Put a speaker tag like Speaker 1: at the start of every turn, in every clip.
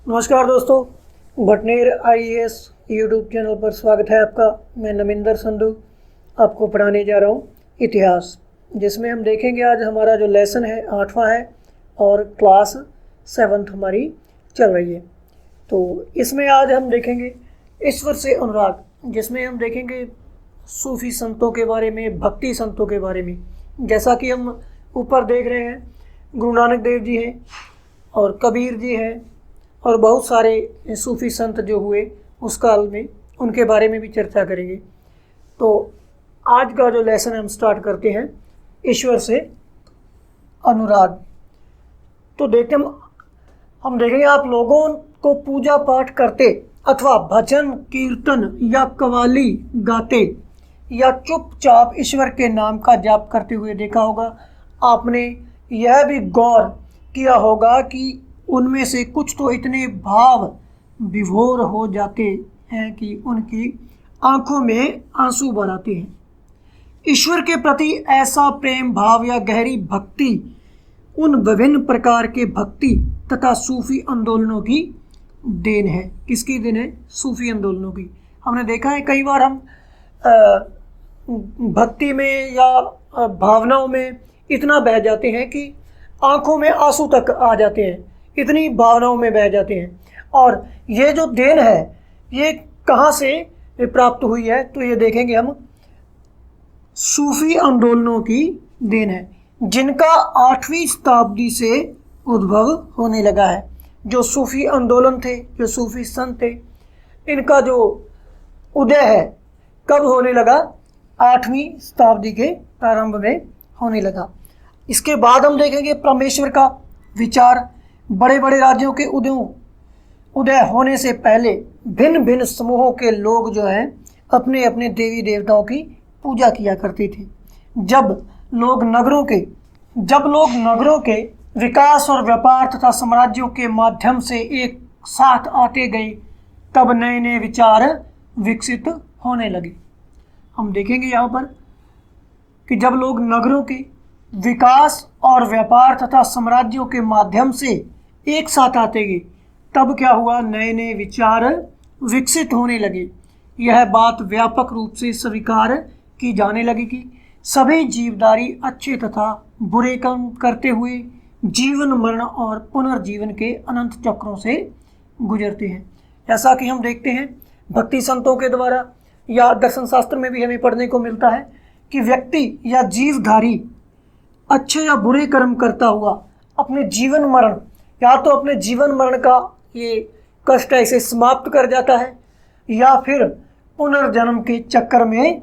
Speaker 1: नमस्कार दोस्तों, Bhatner IAS YouTube channel पर स्वागत है आपका। मैं नमिंदर संधू आपको पढ़ाने जा रहा हूँ इतिहास, जिसमें हम देखेंगे आज हमारा जो लेसन है 8वां है और क्लास 7th हमारी चल रही है। तो इसमें आज हम देखेंगे ईश्वर से अनुराग, जिसमें हम देखेंगे सूफी संतों के बारे में, भक्ति संतों के बारे में। जैसा कि हम ऊपर देख रहे हैं, गुरु नानक देव जी हैं और कबीर जी हैं और बहुत सारे सूफी संत जो हुए उस काल में, उनके बारे में भी चर्चा करेंगे। तो आज का जो लेसन हम स्टार्ट करते हैं ईश्वर से अनुराग। तो देखते हम देखेंगे आप लोगों को पूजा पाठ करते अथवा भजन कीर्तन या कव्वाली गाते या चुपचाप ईश्वर के नाम का जाप करते हुए देखा होगा। आपने यह भी गौर किया होगा कि उनमें से कुछ तो इतने भाव विभोर हो जाते हैं कि उनकी आंखों में आंसू भर आते हैं। ईश्वर के प्रति ऐसा प्रेम भाव या गहरी भक्ति उन विभिन्न प्रकार के भक्ति तथा सूफी आंदोलनों की देन है। किसकी देन है? सूफी आंदोलनों की। हमने देखा है कई बार हम भक्ति में या भावनाओं में इतना बह जाते हैं कि आंखों में आंसू तक आ जाते हैं, इतनी भावनाओं में बह जाते हैं। और ये जो देन है ये कहाँ से प्राप्त हुई है? तो ये देखेंगे हम सूफी आंदोलनों की देन है, जिनका 8वीं शताब्दी से उद्भव होने लगा है। जो सूफी आंदोलन थे, जो सूफी संत थे, इनका जो उदय है कब होने लगा? 8वीं शताब्दी के प्रारंभ में होने लगा। इसके बाद हम देखेंगे परमेश्वर का विचार। बड़े बड़े राज्यों के उदय होने से पहले भिन्न भिन्न समूहों के लोग जो हैं अपने अपने देवी देवताओं की पूजा किया करते थे। जब लोग नगरों के विकास और व्यापार तथा साम्राज्यों के माध्यम से एक साथ आते गए, तब नए नए विचार विकसित होने लगे। हम देखेंगे यहाँ पर कि जब लोग नगरों के विकास और व्यापार तथा साम्राज्यों के माध्यम से एक साथ आते गए, तब क्या हुआ? नए नए विचार विकसित होने लगे। यह बात व्यापक रूप से स्वीकार की जाने लगी कि सभी जीवधारी अच्छे तथा बुरे कर्म करते हुए जीवन मरण और पुनर्जीवन के अनंत चक्रों से गुजरते हैं। ऐसा कि हम देखते हैं भक्ति संतों के द्वारा या दर्शन शास्त्र में भी हमें पढ़ने को मिलता है कि व्यक्ति या जीवधारी अच्छे या बुरे कर्म करता हुआ अपने जीवन मरण, या तो अपने जीवन मरण का ये कष्ट ऐसे समाप्त कर जाता है या फिर पुनर्जन्म के चक्कर में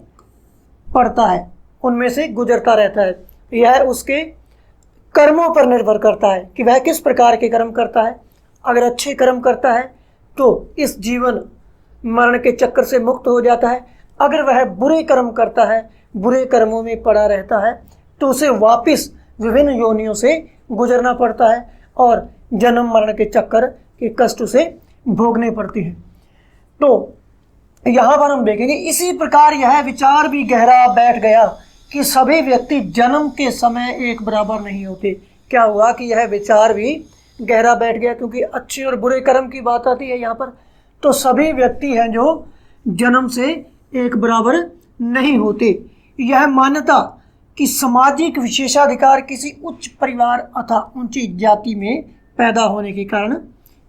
Speaker 1: पड़ता है, उनमें से गुजरता रहता है। यह उसके कर्मों पर निर्भर करता है कि वह किस प्रकार के कर्म करता है। अगर अच्छे कर्म करता है तो इस जीवन मरण के चक्कर से मुक्त हो जाता है। अगर वह बुरे कर्म करता है, बुरे कर्मों में पड़ा रहता है, तो उसे वापस विभिन्न योनियों से गुजरना पड़ता है और जन्म मरण के चक्कर के कष्ट उसे भोगने पड़ते हैं। तो यहाँ पर हम देखेंगे इसी प्रकार यह विचार भी गहरा बैठ गया कि सभी व्यक्ति जन्म के समय एक बराबर नहीं होते। क्या हुआ कि यह विचार भी गहरा बैठ गया, क्योंकि अच्छे और बुरे कर्म की बात आती है यहाँ पर। तो सभी व्यक्ति हैं जो जन्म से एक बराबर नहीं होते। यह मान्यता कि सामाजिक विशेषाधिकार किसी उच्च परिवार अथवा ऊंची जाति में पैदा होने के कारण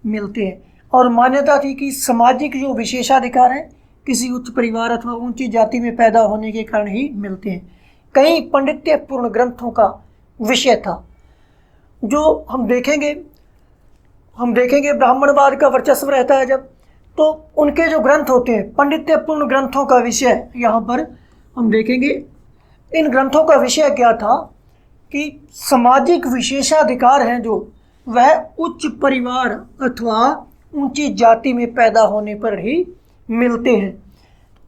Speaker 1: मिलते हैं, और मान्यता थी कि सामाजिक जो विशेषाधिकार हैं किसी उच्च परिवार अथवा ऊंची जाति में पैदा होने के कारण ही मिलते हैं। कई पांडित्यपूर्ण ग्रंथों का विषय था। जो हम देखेंगे ब्राह्मणवाद का वर्चस्व रहता है जब, तो उनके जो ग्रंथ होते हैं पांडित्यपूर्ण ग्रंथों का विषय, यहाँ पर हम देखेंगे इन ग्रंथों का विषय क्या था कि सामाजिक विशेषाधिकार हैं जो वह उच्च परिवार अथवा ऊंची जाति में पैदा होने पर ही मिलते हैं।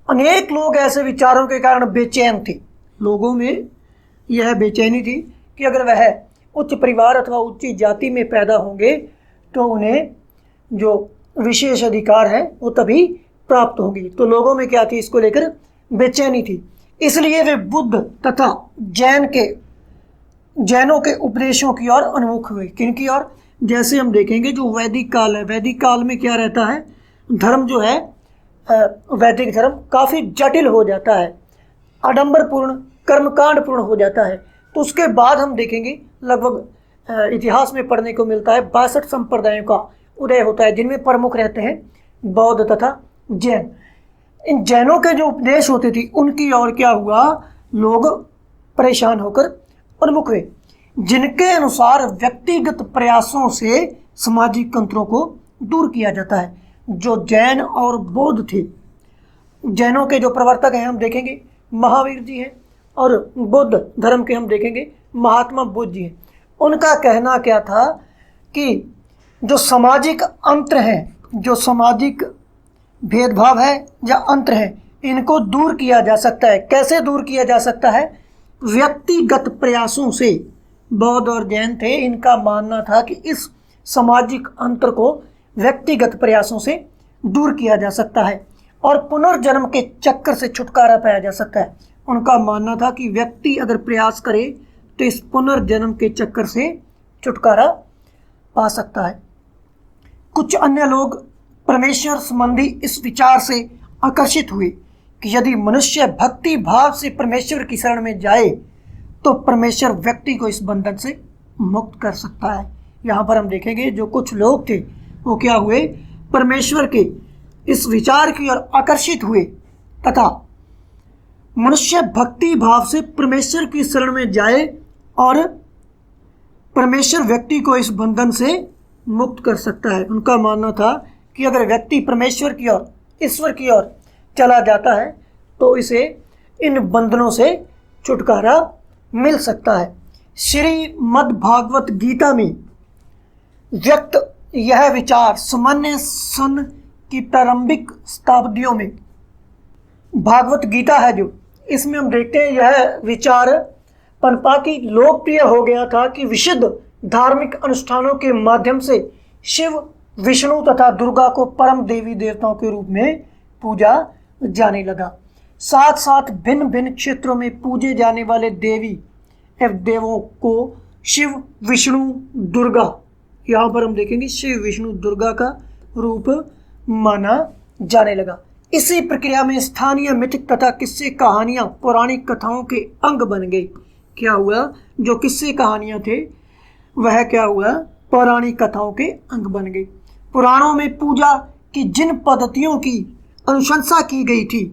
Speaker 1: अनेक लोग ऐसे विचारों के कारण बेचैन थे। लोगों में यह बेचैनी थी कि अगर वह उच्च परिवार अथवा ऊंची जाति में पैदा होंगे तो उन्हें जो विशेष अधिकार है वो तभी प्राप्त होंगी। तो लोगों में क्या थी? इसको लेकर बेचैनी थी। इसलिए वे बुद्ध तथा जैनों के उपदेशों की ओर उन्मुख हुए। किनकी ओर? जैसे हम देखेंगे जो वैदिक काल है, वैदिक काल में क्या रहता है, धर्म जो है वैदिक धर्म काफ़ी जटिल हो जाता है, आडंबरपूर्ण कर्मकांडपूर्ण हो जाता है। तो उसके बाद हम देखेंगे लगभग इतिहास में पढ़ने को मिलता है 62 संप्रदायों का उदय होता है, जिनमें प्रमुख रहते हैं बौद्ध तथा जैन। इन जैनों के जो उपदेश होते थे उनकी ओर क्या हुआ, लोग परेशान होकर उन्मुख हुए, जिनके अनुसार व्यक्तिगत प्रयासों से सामाजिक तंत्रों को दूर किया जाता है। जो जैन और बौद्ध थे, जैनों के जो प्रवर्तक हैं हम देखेंगे महावीर जी हैं, और बौद्ध धर्म के हम देखेंगे महात्मा बुद्ध जी हैं। उनका कहना क्या था कि जो सामाजिक अंतर हैं, जो सामाजिक भेदभाव है या अंतर है, इनको दूर किया जा सकता है। कैसे दूर किया जा सकता है? व्यक्तिगत प्रयासों से। बौद्ध और जैन थे, इनका मानना था कि इस सामाजिक अंतर को व्यक्तिगत प्रयासों से दूर किया जा सकता है और पुनर्जन्म के चक्कर से छुटकारा पाया जा सकता है। उनका मानना था कि व्यक्ति अगर प्रयास करे तो इस पुनर्जन्म के चक्कर से छुटकारा पा सकता है। कुछ अन्य लोग परमेश्वर संबंधी इस विचार से आकर्षित हुए कि यदि मनुष्य भक्ति भाव से परमेश्वर की शरण में जाए तो परमेश्वर व्यक्ति को इस बंधन से मुक्त कर सकता है। यहाँ पर हम देखेंगे जो कुछ लोग थे वो क्या हुए, परमेश्वर के इस विचार की ओर आकर्षित हुए तथा मनुष्य भक्ति भाव से परमेश्वर की शरण में जाए और परमेश्वर व्यक्ति को इस बंधन से मुक्त कर सकता है। उनका मानना था कि अगर व्यक्ति परमेश्वर की ओर, ईश्वर की ओर चला जाता है तो इसे इन बंधनों से छुटकारा मिल सकता है। श्रीमद् भागवत गीता में व्यक्त यह विचार सामान्य सन की प्रारंभिक शताब्दियों में, भागवत गीता है जो, इसमें हम देखते हैं यह विचार पनपा की लोकप्रिय हो गया था कि विशुद्ध धार्मिक अनुष्ठानों के माध्यम से शिव, विष्णु तथा दुर्गा को परम देवी देवताओं के रूप में पूजा जाने लगा। साथ साथ भिन्न भिन्न क्षेत्रों में पूजे जाने वाले देवी एवं देवों को शिव, विष्णु, दुर्गा, यहाँ पर हम देखेंगे शिव, विष्णु, दुर्गा का रूप माना जाने लगा। इसी प्रक्रिया में स्थानीय मिथिक तथा किस्से कहानियाँ पौराणिक कथाओं के अंग बन गई। क्या हुआ, जो किस्से कहानियाँ थे वह क्या हुआ, पौराणिक कथाओं के अंग बन गई। पुराणों में पूजा की जिन पद्धतियों की अनुशंसा की गई थी,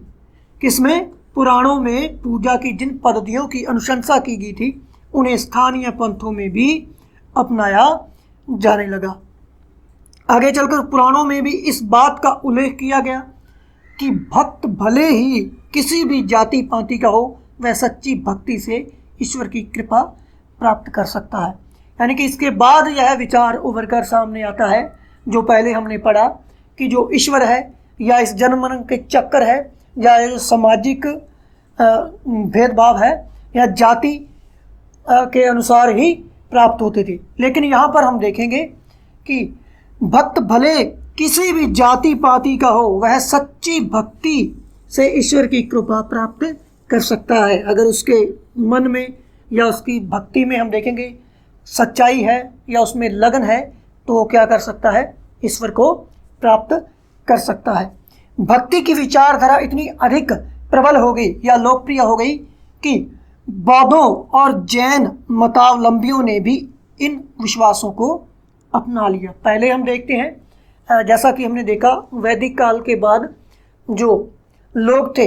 Speaker 1: किसमें, पुराणों में पूजा की जिन पद्धतियों की अनुशंसा की गई थी उन्हें स्थानीय पंथों में भी अपनाया जाने लगा। आगे चलकर पुराणों में भी इस बात का उल्लेख किया गया कि भक्त भले ही किसी भी जाति पाति का हो, वह सच्ची भक्ति से ईश्वर की कृपा प्राप्त कर सकता है। यानी कि इसके बाद यह विचार उभर कर सामने आता है जो पहले हमने पढ़ा कि जो ईश्वर है या इस जन्म मरण के चक्कर है या जो सामाजिक भेदभाव है या जाति के अनुसार ही प्राप्त होते थे। लेकिन यहाँ पर हम देखेंगे कि भक्त भले किसी भी जाति पाति का हो, वह सच्ची भक्ति से ईश्वर की कृपा प्राप्त कर सकता है। अगर उसके मन में या उसकी भक्ति में हम देखेंगे सच्चाई है या उसमें लगन है तो वो क्या कर सकता है, ईश्वर को प्राप्त कर सकता है। भक्ति की विचारधारा इतनी अधिक प्रबल हो गई या लोकप्रिय हो गई कि बौद्धों और जैन मतावलंबियों ने भी इन विश्वासों को अपना लिया। पहले हम देखते हैं जैसा कि हमने देखा वैदिक काल के बाद जो लोग थे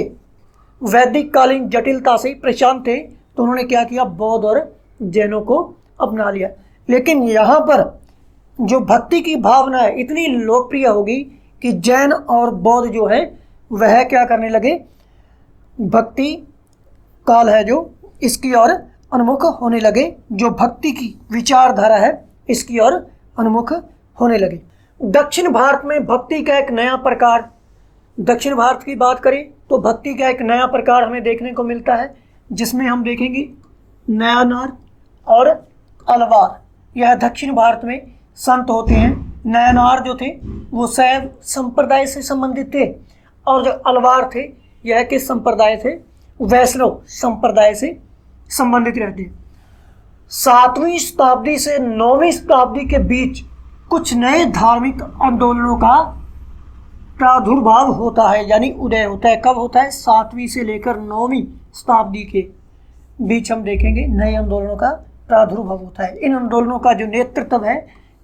Speaker 1: वैदिक कालीन जटिलता से परेशान थे तो उन्होंने क्या किया, बौद्ध और जैनों को अपना लिया। लेकिन यहाँ पर जो भक्ति की भावना है इतनी लोकप्रिय होगी कि जैन और बौद्ध जो है वह क्या करने लगे, भक्ति काल है जो इसकी ओर उन्मुख होने लगे, जो भक्ति की विचारधारा है इसकी ओर उन्मुख होने लगे। दक्षिण भारत में भक्ति का एक नया प्रकार, दक्षिण भारत की बात करें तो भक्ति का एक नया प्रकार हमें देखने को मिलता है जिसमें हम देखेंगे नयानार और अलवार। यह दक्षिण भारत में संत होते हैं। नयनार जो थे वो शैव संप्रदाय से संबंधित थे और जो अलवार थे यह किस संप्रदाय थे, वैष्णव संप्रदाय से संबंधित रहते हैं। 7वीं शताब्दी से 9वीं शताब्दी के बीच कुछ नए धार्मिक आंदोलनों का प्रादुर्भाव होता है, यानी उदय होता है। कब होता है? 7वीं से लेकर 9वीं शताब्दी के बीच हम देखेंगे नए आंदोलनों का प्रादुर्भाव होता है। इन आंदोलनों का जो नेतृत्व है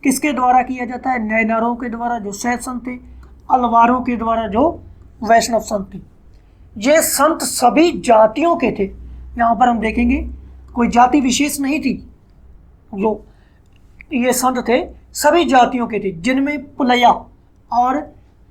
Speaker 1: किसके द्वारा किया जाता है? नैनारों के द्वारा जो शैव संत थे, अलवारों के द्वारा जो वैष्णव संत थे। ये संत सभी जातियों के थे। यहाँ पर हम देखेंगे कोई जाति विशेष नहीं थी। जो ये संत थे सभी जातियों के थे, जिनमें पुलया और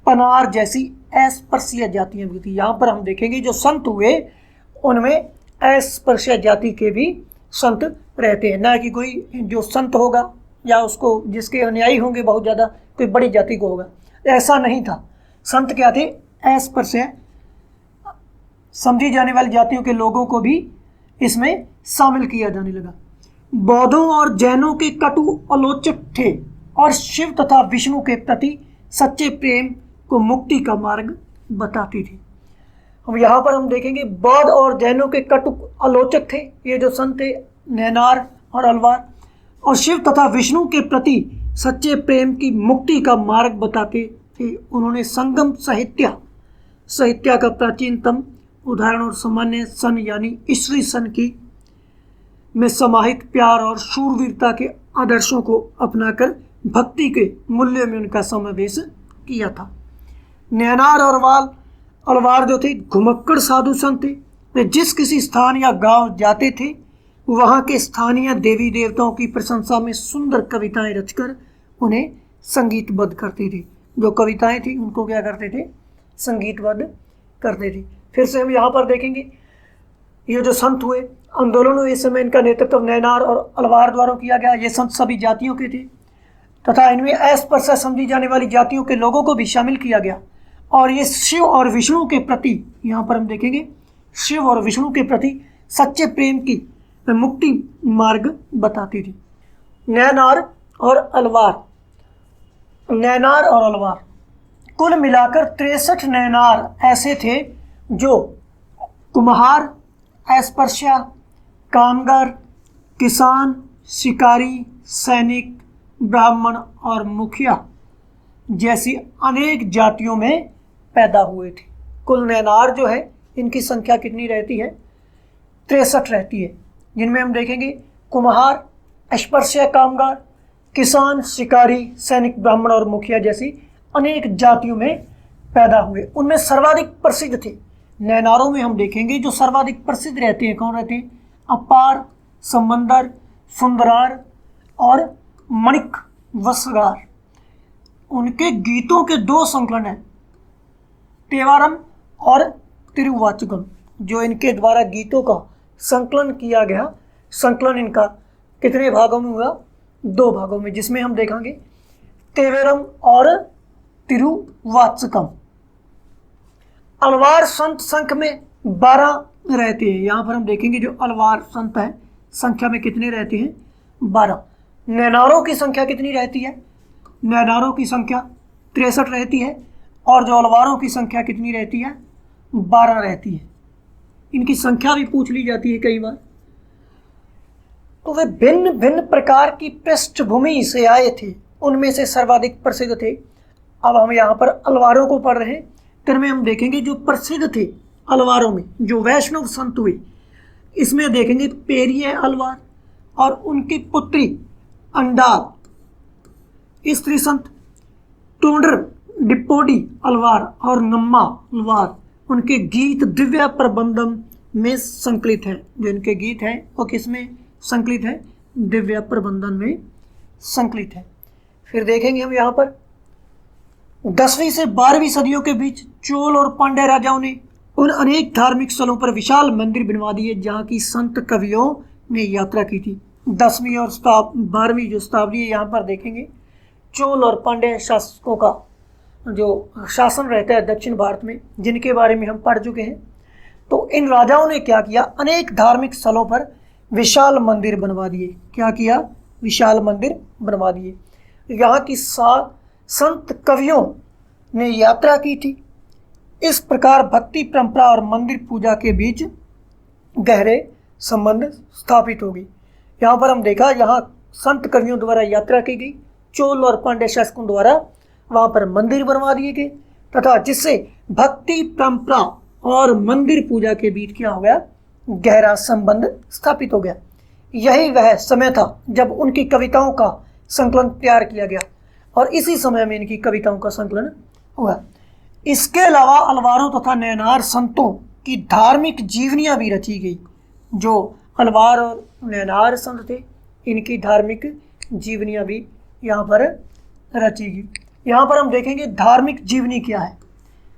Speaker 1: पनार जैसी अस्पृश्य जातियां भी थी। यहाँ पर हम देखेंगे जो संत हुए उनमें अस्पृश्य जाति के भी संत रहते हैं, ना कि कोई जो संत होगा या उसको जिसके अनुयायी होंगे बहुत ज़्यादा कोई बड़ी जाति को होगा, ऐसा नहीं था। संत क्या थे? अस्पृश्य समझी जाने वाली जातियों के लोगों को भी इसमें शामिल किया जाने लगा। बौद्धों और जैनों के कटु आलोचक थे और शिव तथा विष्णु के प्रति सच्चे प्रेम को मुक्ति का मार्ग बताती थी। अब यहाँ पर हम देखेंगे बौद्ध और जैनों के कटु आलोचक थे ये जो संत थे, नैनार और अलवार, और शिव तथा विष्णु के प्रति सच्चे प्रेम की मुक्ति का मार्ग बताते थे। उन्होंने संगम साहित्य का प्राचीनतम उदाहरण और सामान्य सन यानी ईसवी सन की में समाहित प्यार और शूरवीरता के आदर्शों को अपनाकर भक्ति के मूल्य में उनका समावेश किया था। नैनार और अलवार जो थे घुमक्कड़ साधु संत थे। वे जिस किसी स्थान या गांव जाते थे वहाँ के स्थानीय देवी देवताओं की प्रशंसा में सुंदर कविताएं रचकर उन्हें संगीतबद्ध करते थे। जो कविताएं थी उनको क्या करते थे? संगीतबद्ध करते थे। फिर से हम यहाँ पर देखेंगे ये जो संत हुए आंदोलन हुए, इस समय इनका नेतृत्व नैनार और अलवार द्वारा किया गया। ये संत सभी जातियों के थे तथा इनमें अस्पृश्य समझी जाने वाली जातियों के लोगों को भी शामिल किया गया। और ये शिव और विष्णु के प्रति, यहाँ पर हम देखेंगे शिव और विष्णु के प्रति सच्चे प्रेम की मुक्ति मार्ग बताती थी। नैनार और अलवार कुल मिलाकर 63 नैनार ऐसे थे जो कुम्हार, अस्पृश्य, कामगार, किसान, शिकारी, सैनिक, ब्राह्मण और मुखिया जैसी अनेक जातियों में पैदा हुए थे। कुल नैनार जो है इनकी संख्या कितनी रहती है? 63 रहती है, जिनमें हम देखेंगे कुम्हार, अस्पृश्य, कामगार, किसान, शिकारी, सैनिक, ब्राह्मण और मुखिया जैसी अनेक जातियों में पैदा हुए। उनमें सर्वाधिक प्रसिद्ध थे नैनारों में हम देखेंगे जो सर्वाधिक प्रसिद्ध रहते हैं कौन रहते हैं? अपार, समंदर, सुंदरार और मणिक वसगार। उनके गीतों के 2 संकलन हैं, तेवारम और तिरुवाचकम, जो इनके द्वारा गीतों का संकलन किया गया। संकलन इनका कितने भागों में हुआ? 2 भागों में, जिसमें हम देखेंगे तेवरम और तिरुवाचकम। अलवार संत संख्या में 12 रहते हैं। यहाँ पर हम देखेंगे जो अलवार संत है संख्या में कितने रहते हैं? 12। नैनारों की संख्या कितनी रहती है? नैनारों की संख्या 63 रहती है और जो अलवारों की संख्या कितनी रहती है? 12 रहती है। इनकी संख्या भी पूछ ली जाती है कई बार। तो वे भिन्न भिन्न प्रकार की पृष्ठभूमि से आए थे, उनमें से सर्वाधिक प्रसिद्ध थे। अब हम यहाँ पर अलवारों को पढ़ रहे हैं, तो में हम देखेंगे जो प्रसिद्ध थे अलवारों में जो वैष्णव संत हुए, इसमें देखेंगे पेरिय अलवार और उनकी पुत्री अंडाल स्त्री संत, टोंडर डिप्पोडी अलवार और नम्मा अलवार उनके गीत दिव्य प्रबंधम में संकलित है। जो इनके गीत हैं वो किस में संकलित है? दिव्य प्रबंधन में संकलित है। फिर देखेंगे हम यहाँ पर 10वीं से 12वीं सदियों के बीच चोल और पांड्य राजाओं ने उन अनेक धार्मिक स्थलों पर विशाल मंदिर बनवा दिए जहाँ की संत कवियों ने यात्रा की थी। 10वीं और 12वीं जो शताब्दी है, यहाँ पर देखेंगे चोल और पांड्य शासकों का जो शासन रहता है दक्षिण भारत में, जिनके बारे में हम पढ़ चुके हैं। तो इन राजाओं ने क्या किया? अनेक धार्मिक स्थलों पर विशाल मंदिर बनवा दिए। क्या किया? विशाल मंदिर बनवा दिए। यहाँ की संत कवियों ने यात्रा की थी। इस प्रकार भक्ति परंपरा और मंदिर पूजा के बीच गहरे संबंध स्थापित हो गई। यहाँ पर हम देखा, यहाँ संत कवियों द्वारा यात्रा की गई, चोल और पांड्य शासकों द्वारा वहां पर मंदिर बनवा दिए गए, तथा जिससे भक्ति परंपरा और मंदिर पूजा के बीच क्या हो गया, गहरा संबंध स्थापित हो गया। यही वह समय था जब उनकी कविताओं का संकलन तैयार किया गया और इसी समय में इनकी कविताओं का संकलन हुआ। इसके अलावा अलवारों तथा नैनार संतों की धार्मिक जीवनियां भी रची गई। जो अलवार और नैनार संत थे, इनकी धार्मिक जीवनियां भी यहाँ पर रची गई। यहाँ पर हम देखेंगे धार्मिक जीवनी क्या है।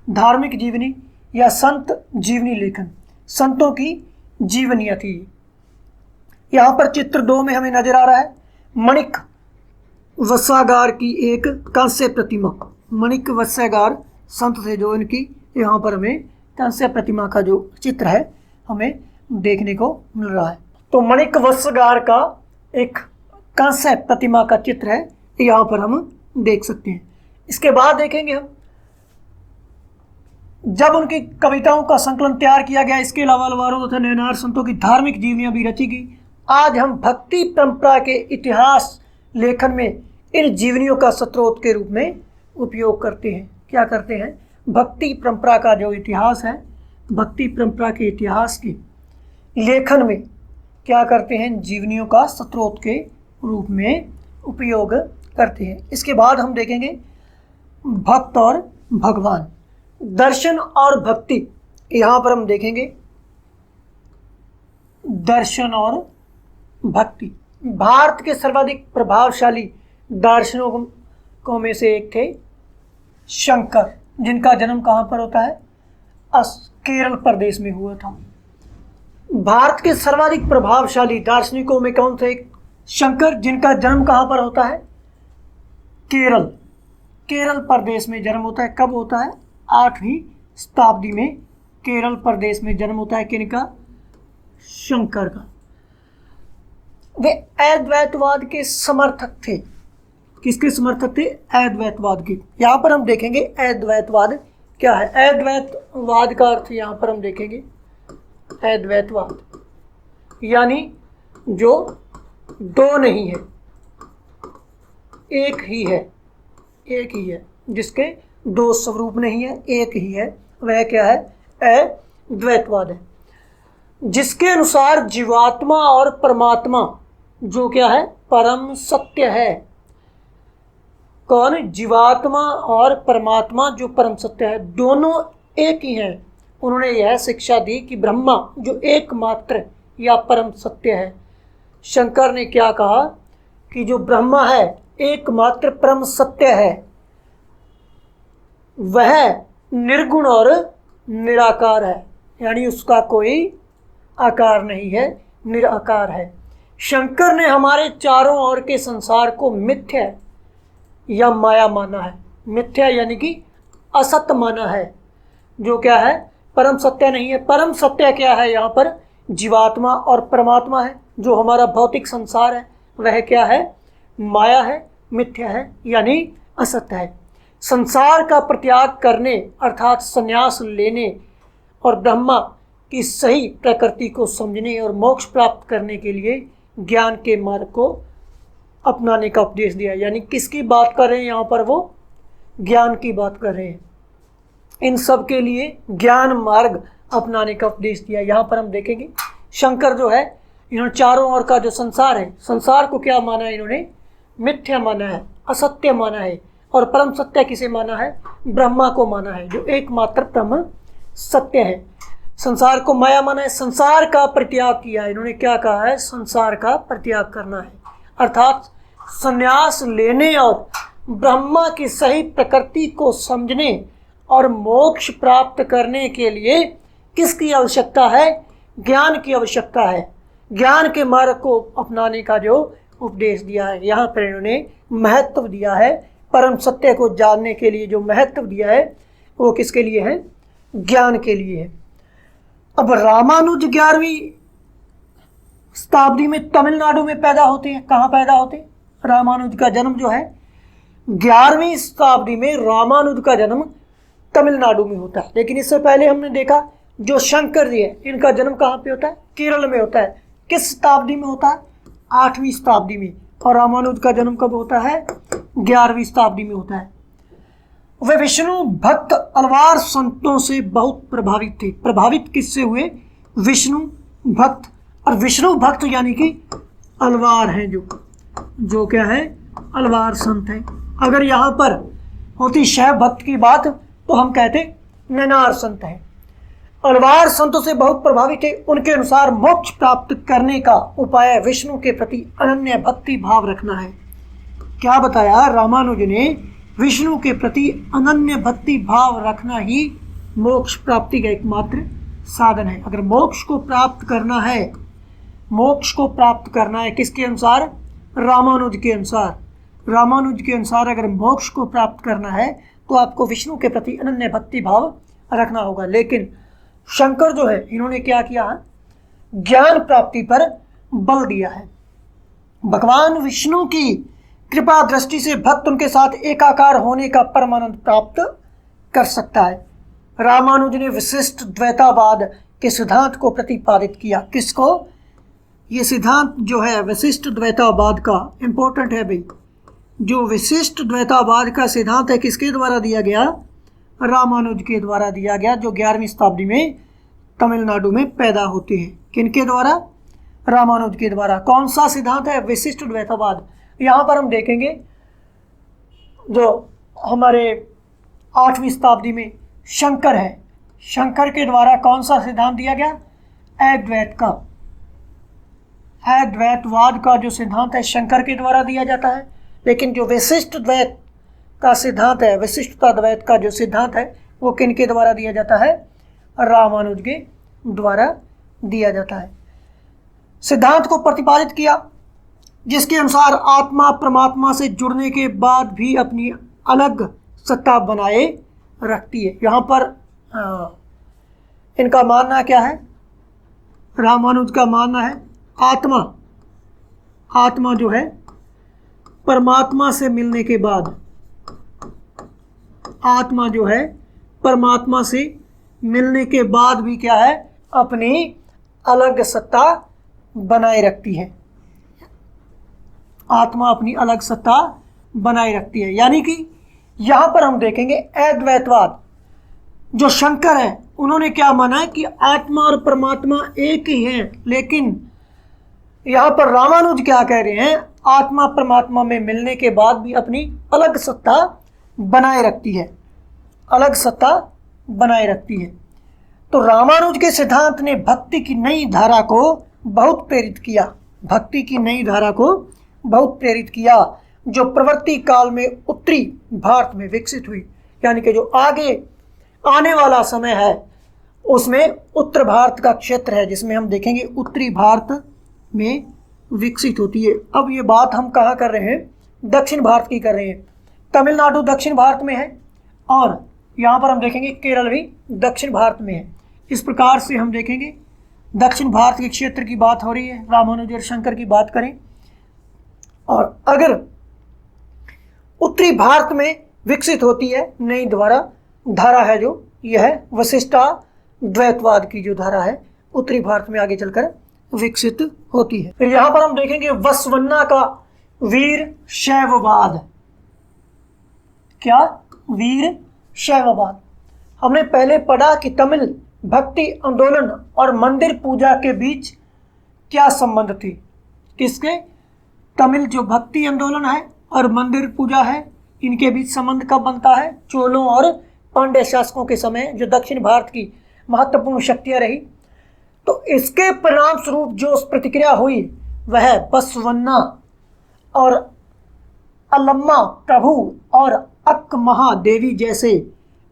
Speaker 1: धार्मिक जीवनी या संत जीवनी लेखन, संतों की जीवनियां थी। यहाँ पर चित्र 2 में हमें नजर आ रहा है मणिक वस्त्रागार की एक कांस्य प्रतिमा। मणिक वस्त्रागार संत थे जो इनकी यहाँ पर हमें कांस्य प्रतिमा का जो चित्र है हमें देखने को मिल रहा है। तो मणिक वस्त्रागार का एक कांस्य प्रतिमा का चित्र है, यहाँ पर हम देख सकते हैं। इसके बाद देखेंगे हम जब उनकी कविताओं का संकलन तैयार किया गया, इसके अलावा अलवारों तथा नैनार संतों की धार्मिक जीवनियां भी रची गई। आज हम भक्ति परंपरा के इतिहास लेखन में इन जीवनियों का स्रोत के रूप में उपयोग करते हैं। क्या करते हैं, भक्ति परंपरा का जो इतिहास है, भक्ति परंपरा के इतिहास के लेखन में क्या करते हैं, जीवनियों का स्रोत के रूप में उपयोग करते हैं। इसके बाद हम देखेंगे भक्त और भगवान, दर्शन और भक्ति। यहाँ पर हम देखेंगे दर्शन और भक्ति। भारत के सर्वाधिक प्रभावशाली दार्शनिकों में से एक थे शंकर, जिनका जन्म कहाँ पर होता है, केरल प्रदेश में हुआ था। भारत के सर्वाधिक प्रभावशाली दार्शनिकों में कौन थे, शंकर, जिनका जन्म कहाँ पर होता है, केरल प्रदेश में जन्म होता है। कब होता है, 8वीं शताब्दी में केरल प्रदेश में जन्म होता है किनका, शंकर का। वे अद्वैतवाद के समर्थक थे। किसके समर्थक थे, अद्वैतवाद के। यहाँ पर हम देखेंगे अद्वैतवाद क्या है। अद्वैतवाद का अर्थ यहाँ पर हम देखेंगे, अद्वैतवाद यानी जो दो नहीं है, एक ही है, जिसके दो स्वरूप नहीं है, एक ही है, वह क्या है, अद्वैतवाद है। जिसके अनुसार जीवात्मा और परमात्मा जो क्या है, परम सत्य है। कौन, जीवात्मा और परमात्मा जो परम सत्य है, दोनों एक ही हैं। उन्होंने यह शिक्षा दी कि ब्रह्मा जो एकमात्र या परम सत्य है। शंकर ने क्या कहा कि जो ब्रह्मा है एकमात्र परम सत्य है, वह निर्गुण और निराकार है, यानी उसका कोई आकार नहीं है, निराकार है। शंकर ने हमारे चारों ओर के संसार को मिथ्या या माया माना है। मिथ्या यानी कि असत्य माना है, जो क्या है, परम सत्य नहीं है। परम सत्य क्या है, यहाँ पर जीवात्मा और परमात्मा है। जो हमारा भौतिक संसार है वह क्या है, माया है, मिथ्या है, यानी असत्य है। संसार का परित्याग करने अर्थात संन्यास लेने और ब्रह्मा की सही प्रकृति को समझने और मोक्ष प्राप्त करने के लिए ज्ञान के मार्ग को अपनाने का उपदेश दिया। यानी किसकी बात कर रहे हैं यहाँ पर, वो ज्ञान की बात कर रहे हैं। इन सब के लिए ज्ञान मार्ग अपनाने का उपदेश दिया। यहाँ पर हम देखेंगे शंकर जो है, इन्होंने चारों ओर का जो संसार है, संसार को क्या माना है, इन्होंने मिथ्या माना है, असत्य माना है। और परम सत्य किसे माना है, ब्रह्मा को माना है, जो एकमात्र परम सत्य है। संसार को माया माना है, संसार का परित्याग किया है। इन्होंने क्या कहा है, संसार का परित्याग करना है, अर्थात संन्यास लेने और ब्रह्मा की सही प्रकृति को समझने और मोक्ष प्राप्त करने के लिए किसकी आवश्यकता है, ज्ञान की आवश्यकता है। ज्ञान के मार्ग को अपनाने का जो उपदेश दिया है, यहाँ पर इन्होंने महत्व दिया है। परम सत्य को जानने के लिए जो महत्व दिया है वो किसके लिए है, ज्ञान के लिए है। अब रामानुज 11वीं शताब्दी में तमिलनाडु में पैदा होते हैं। कहाँ पैदा होते हैं, रामानुज का जन्म जो है 11वीं शताब्दी में, रामानुज का जन्म तमिलनाडु में होता है। लेकिन इससे पहले हमने देखा जो शंकर जी है, इनका जन्म कहाँ पे होता है, केरल में होता है। किस शताब्दी में होता है, 8वीं शताब्दी में। और रामानुज का जन्म कब होता है, 11वीं शताब्दी में होता है। वे विष्णु भक्त अलवार संतों से बहुत प्रभावित थे। प्रभावित किससे हुए? विष्णु भक्त। और विष्णु भक्त यानी कि अलवार हैं, जो क्या है? अलवार संत हैं। अगर यहाँ पर होती शैव भक्त की बात तो हम कहते नैनार संत हैं। अलवार संतों से बहुत प्रभावित थे। उनके अनुसार मोक्ष प्राप्त करने का उपाय विष्णु के प्रति अनन्य भक्ति भाव रखना है। क्या बताया रामानुज ने? विष्णु के प्रति अनन्य भक्ति भाव रखना ही मोक्ष प्राप्ति का एकमात्र साधन है। अगर मोक्ष को प्राप्त करना है, मोक्ष को प्राप्त करना है किसके अनुसार? रामानुज के अनुसार। रामानुज के अनुसार अगर मोक्ष को प्राप्त करना है तो आपको विष्णु के प्रति अनन्य भक्ति भाव रखना होगा। लेकिन शंकर जो है, इन्होंने क्या किया है? ज्ञान प्राप्ति पर बल दिया है। भगवान विष्णु की कृपा दृष्टि से भक्त उनके साथ एकाकार होने का परमानंद प्राप्त कर सकता है। रामानुज ने विशिष्ट द्वैतावाद के सिद्धांत को प्रतिपादित किया। किसको? ये सिद्धांत जो है विशिष्ट द्वैतावाद का इंपॉर्टेंट है भाई। जो विशिष्ट द्वैतावाद का सिद्धांत है किसके द्वारा दिया गया? रामानुज के द्वारा दिया गया, जो 11वीं शताब्दी में तमिलनाडु में पैदा होते हैं। किनके द्वारा? रामानुज के द्वारा। कौन सा सिद्धांत है? विशिष्ट द्वैतावाद। यहाँ पर हम देखेंगे जो हमारे 8वीं शताब्दी में शंकर है, शंकर के द्वारा कौन सा सिद्धांत दिया गया? अद्वैत का। अद्वैतवाद का जो सिद्धांत है शंकर के द्वारा दिया जाता है। लेकिन जो विशिष्ट द्वैत का सिद्धांत है, विशिष्टता द्वैत का जो सिद्धांत है, वो किनके द्वारा दिया जाता है? रामानुज के द्वारा दिया जाता है। सिद्धांत को प्रतिपादित किया जिसके अनुसार आत्मा परमात्मा से जुड़ने के बाद भी अपनी अलग सत्ता बनाए रखती है। यहाँ पर इनका मानना क्या है? रामानुज का मानना है आत्मा जो है परमात्मा से मिलने के बाद, आत्मा जो है परमात्मा से मिलने के बाद भी क्या है? अपनी अलग सत्ता बनाए रखती है। आत्मा अपनी अलग सत्ता बनाए रखती है। यानी कि यहाँ पर हम देखेंगे अद्वैतवाद जो शंकर है, उन्होंने क्या माना है कि आत्मा और परमात्मा एक ही हैं। लेकिन यहाँ पर रामानुज क्या कह रहे हैं? आत्मा परमात्मा में मिलने के बाद भी अपनी अलग सत्ता बनाए रखती है, अलग सत्ता बनाए रखती है। तो रामानुज के सिद्धांत ने भक्ति की नई धारा को बहुत प्रेरित किया, भक्ति की नई धारा को बहुत प्रेरित किया, जो प्रवर्ती काल में उत्तरी भारत में विकसित हुई। यानी कि जो आगे आने वाला समय है उसमें उत्तर भारत का क्षेत्र है, जिसमें हम देखेंगे उत्तरी भारत में विकसित होती है। अब ये बात हम कहाँ कर रहे हैं? दक्षिण भारत की कर रहे हैं। तमिलनाडु दक्षिण भारत में है और यहाँ पर हम देखेंगे केरल भी दक्षिण भारत में है। इस प्रकार से हम देखेंगे दक्षिण भारत के क्षेत्र की बात हो रही है, रामानुज और शंकर की बात करें। और अगर उत्तरी भारत में विकसित होती है नई धारा है जो यह है वशिष्ठा द्वैतवाद की जो धारा है, उत्तरी भारत में आगे चलकर विकसित होती है। फिर यहाँ पर हम देखेंगे बसवन्ना का वीर शैववाद। क्या? वीर शैववाद। हमने पहले पढ़ा कि तमिल भक्ति आंदोलन और मंदिर पूजा के बीच क्या संबंध थे? किसके? तमिल जो भक्ति आंदोलन है और मंदिर पूजा है, इनके बीच संबंध कब बनता है? चोलों और पांड्य शासकों के समय जो दक्षिण भारत की महत्वपूर्ण शक्तियां रही, तो इसके परिणाम स्वरूप जो प्रतिक्रिया हुई वह बसवन्ना और अल्लम्मा प्रभु और अक्क महादेवी जैसे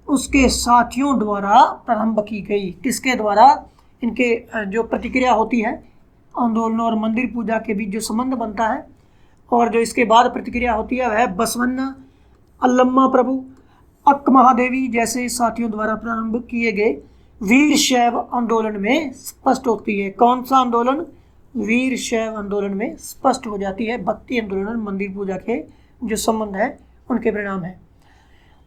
Speaker 1: उसके साथियों द्वारा प्रारंभ की गई। किसके द्वारा? इनके जो प्रतिक्रिया होती है आंदोलन और मंदिर पूजा के बीच जो संबंध बनता है और जो इसके बाद प्रतिक्रिया होती है वह बसवन्ना, अल्लम्मा प्रभु, अक्क महादेवी जैसे साथियों द्वारा प्रारंभ किए गए वीर शैव आंदोलन में स्पष्ट होती है। कौन सा आंदोलन? वीर शैव आंदोलन में स्पष्ट हो जाती है। भक्ति आंदोलन मंदिर पूजा के जो संबंध है उनके परिणाम है।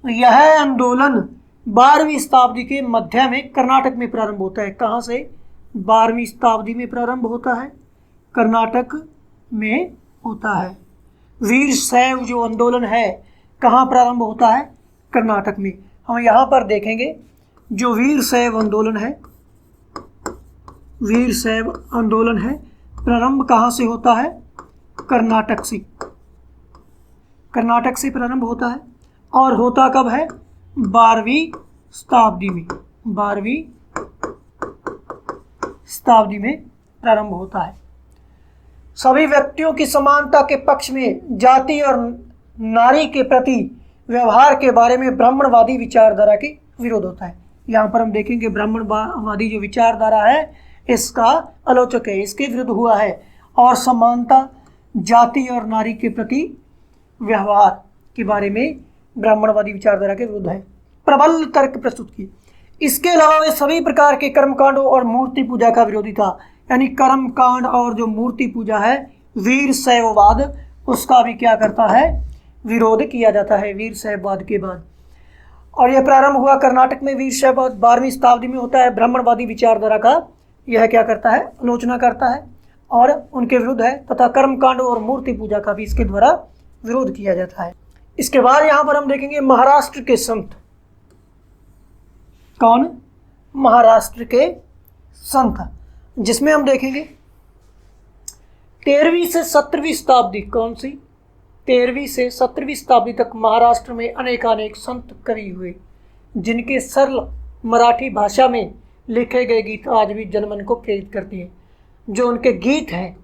Speaker 1: यह आंदोलन 12वीं शताब्दी के मध्य में कर्नाटक में प्रारंभ होता है। कहाँ से? 12वीं शताब्दी में प्रारंभ होता है, कर्नाटक में होता है। वीर शैव जो आंदोलन है कहाँ प्रारंभ होता है? कर्नाटक में। हम यहाँ पर देखेंगे जो वीर शैव आंदोलन है, वीर शैव आंदोलन है, प्रारंभ कहाँ से होता है? कर्नाटक से। कर्नाटक से प्रारंभ होता है और होता कब है? 12वीं शताब्दी में। 12वीं शताब्दी में प्रारंभ होता है। सभी व्यक्तियों की समानता के पक्ष में जाति और नारी के प्रति व्यवहार के बारे में ब्राह्मणवादी विचारधारा की विरोध होता है। यहाँ पर हम देखेंगे ब्राह्मणवादी जो विचारधारा है इसका आलोचक है, इसके विरुद्ध हुआ है। और समानता, जाति और नारी के प्रति व्यवहार के बारे में ब्राह्मणवादी विचारधारा के विरुद्ध है। प्रबल तर्क प्रस्तुत किए। इसके अलावा वे सभी प्रकार के कर्मकांडों और मूर्ति पूजा का विरोधी था। यानी कर्मकांड और जो मूर्ति पूजा है, वीर शैववाद, उसका भी क्या करता है? विरोध किया जाता है वीर शैववाद के बाद। और यह प्रारंभ हुआ कर्नाटक में। वीर शैववाद 12वीं शताब्दी में होता है। ब्राह्मणवादी विचारधारा का यह क्या करता है? आलोचना करता है और उनके विरुद्ध है, तथा कर्मकांड और मूर्ति पूजा का भी इसके द्वारा विरोध किया जाता है। इसके बाद यहाँ पर हम देखेंगे महाराष्ट्र के संत। कौन? महाराष्ट्र के संत, जिसमें हम देखेंगे 13वीं से 17वीं शताब्दी। कौन सी? 13वीं से 17वीं शताब्दी तक महाराष्ट्र में अनेकानेक संत कवि हुए, जिनके सरल मराठी भाषा में लिखे गए गीत आज भी जनमन को प्रेरित करती हैं। जो उनके गीत हैं,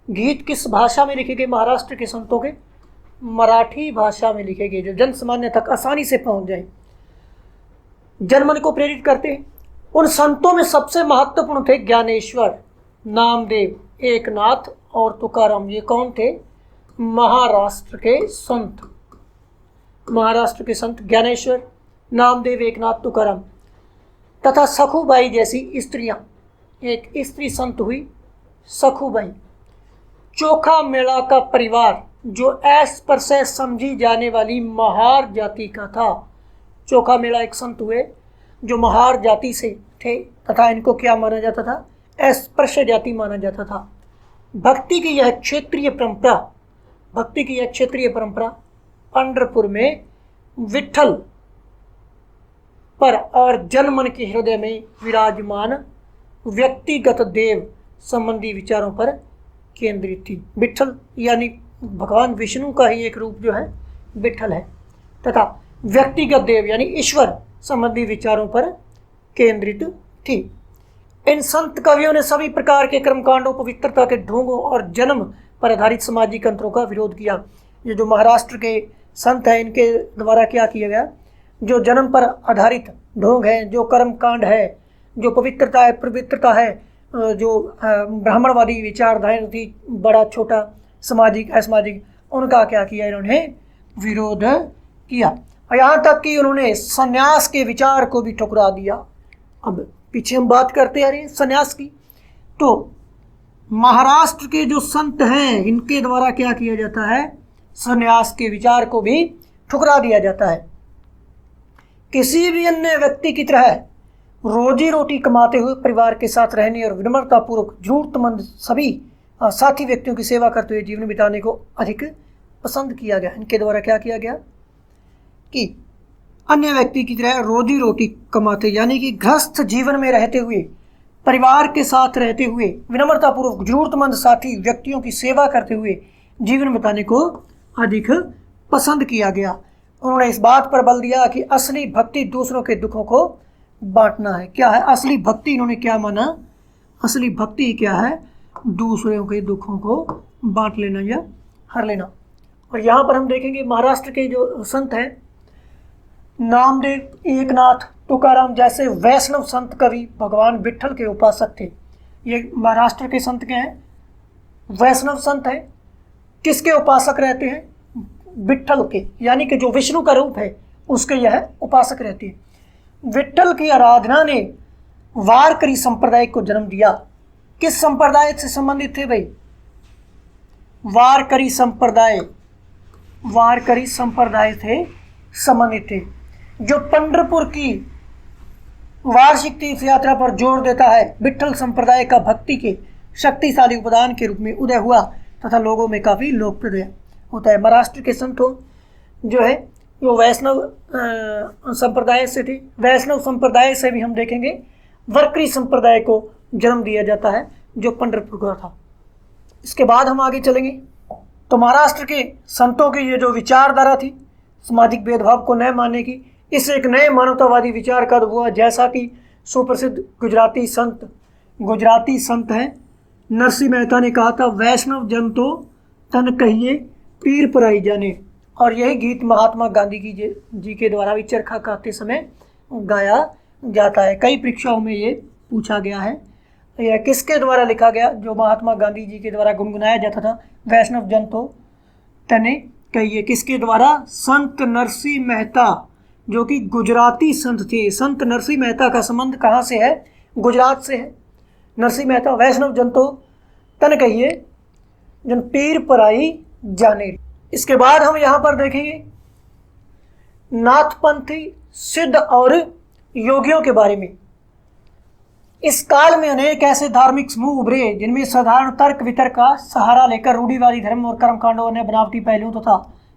Speaker 1: गीत किस भाषा में लिखे गए? महाराष्ट्र के संतों के मराठी भाषा में लिखे गए, जो जन सामान्य तक आसानी से पहुंच जाए, जनमन को प्रेरित करते हैं। उन संतों में सबसे महत्वपूर्ण थे ज्ञानेश्वर, नामदेव, एकनाथ और तुकाराम। ये कौन थे? महाराष्ट्र के संत। महाराष्ट्र के संत ज्ञानेश्वर, नामदेव, एकनाथ, तुकाराम तथा सखुबाई जैसी स्त्रियां। एक स्त्री संत हुई सखुबाई। चोखा मेला का परिवार, जो अस्पृश्य से समझी जाने वाली महार जाति का था। चोखा मेला एक संत हुए जो महार जाति से थे, तथा इनको क्या माना जाता था? अस्पृश्य जाति माना जाता था। भक्ति की यह क्षेत्रीय परंपरा, भक्ति की यह क्षेत्रीय परंपरा पंढरपुर में विठल पर और जनमन के हृदय में विराजमान व्यक्तिगत देव संबंधी विचारों पर केंद्रित थी। विठल यानी भगवान विष्णु का ही एक रूप जो है विठल है, तथा व्यक्तिगत देव यानी ईश्वर संबंधी विचारों पर केंद्रित थी। इन संत कवियों ने सभी प्रकार के कर्मकांडों, पवित्रता के ढोंगों और जन्म पर आधारित सामाजिक तंत्रों का विरोध किया। ये जो महाराष्ट्र के संत हैं, इनके द्वारा क्या किया गया? जो जन्म पर आधारित ढोंग है, जो कर्मकांड है, जो पवित्रता है, जो ब्राह्मणवादी विचारधारा थी, बड़ा छोटा, सामाजिक असामाजिक, उनका क्या किया? इन्होंने विरोध किया। और यहाँ तक कि उन्होंने संन्यास के विचार को भी ठुकरा दिया। अब पीछे हम बात करते आ रहे हैं संन्यास की। तो महाराष्ट्र के जो संत हैं, इनके द्वारा क्या किया जाता है? संन्यास के विचार को भी ठुकरा दिया जाता है। किसी भी अन्य व्यक्ति की तरह रोजी रोटी कमाते हुए परिवार के साथ रहने और विनम्रतापूर्वक जरूरतमंद सभी साथी व्यक्तियों की सेवा करते हुए जीवन बिताने को अधिक पसंद किया गया। इनके द्वारा क्या किया गया कि अन्य व्यक्ति की तरह रोजी रोटी कमाते, यानी कि गृहस्थ जीवन में रहते हुए, परिवार के साथ रहते हुए, विनम्रतापूर्वक जरूरतमंद साथी व्यक्तियों की सेवा करते हुए जीवन बिताने को अधिक पसंद किया गया। उन्होंने इस बात पर बल दिया कि असली भक्ति दूसरों के दुखों को बांटना है। क्या है असली भक्ति? इन्होंने क्या माना? असली भक्ति क्या है? दूसरों के दुखों को बांट लेना या हर लेना। और यहाँ पर हम देखेंगे महाराष्ट्र के जो संत हैं, नामदेव, एकनाथ, तुकाराम जैसे वैष्णव संत कवि भगवान विठल के उपासक थे। ये महाराष्ट्र के संत के हैं, वैष्णव संत हैं। किसके उपासक रहते हैं? विठल के, यानी कि जो विष्णु का रूप है उसके यह उपासक रहते हैं। विठल की आराधना ने वारकरी संप्रदाय को जन्म दिया। किस संप्रदाय से संबंधित थे भाई? वारकरी संप्रदाय, वारकरी संप्रदाय से संबंधित थे, जो पंढरपुर की वार्षिक तीर्थ यात्रा पर जोर देता है। विठल संप्रदाय का भक्ति के शक्तिशाली उपादान के रूप में उदय हुआ तथा लोगों में काफ़ी लोकप्रिय है। होता है। महाराष्ट्र के संतों जो है वो वैष्णव संप्रदाय से थे। वैष्णव संप्रदाय से भी हम देखेंगे वर्करी संप्रदाय को जन्म दिया जाता है जो पंढरपुर का था। इसके बाद हम आगे चलेंगे तो महाराष्ट्र के संतों की ये जो विचारधारा थी सामाजिक भेदभाव को न मानने की, इस एक नए मानवतावादी विचार का हुआ, जैसा कि सुप्रसिद्ध गुजराती संत हैं नरसिंह मेहता ने कहा था, वैष्णव जन तो तन कहिए पीर पराई जाने। और यही गीत महात्मा गांधी जी के द्वारा भी चरखा काटते समय गाया जाता है। कई परीक्षाओं में ये पूछा गया है, यह किसके द्वारा लिखा गया, जो महात्मा गांधी जी के द्वारा गुनगुनाया जाता था, वैष्णव जन तो तने कहिए, किसके द्वारा? संत नरसिंह मेहता, जो कि गुजराती संत थे। संत नरसिंह मेहता का संबंध कहाँ से है? गुजरात से है। नरसिंह मेहता, वैष्णव जन तो तन कहिए जन पीर पराई जाने। इसके बाद हम यहाँ पर देखेंगे नाथपंथी सिद्ध और योगियों के बारे में। इस काल में अनेक ऐसे धार्मिक समूह उभरे जिनमें साधारण तर्क वितर्क का सहारा लेकर रूढ़िवादी धर्म और कर्मकांडों ने बनावटी पहलुओं तथा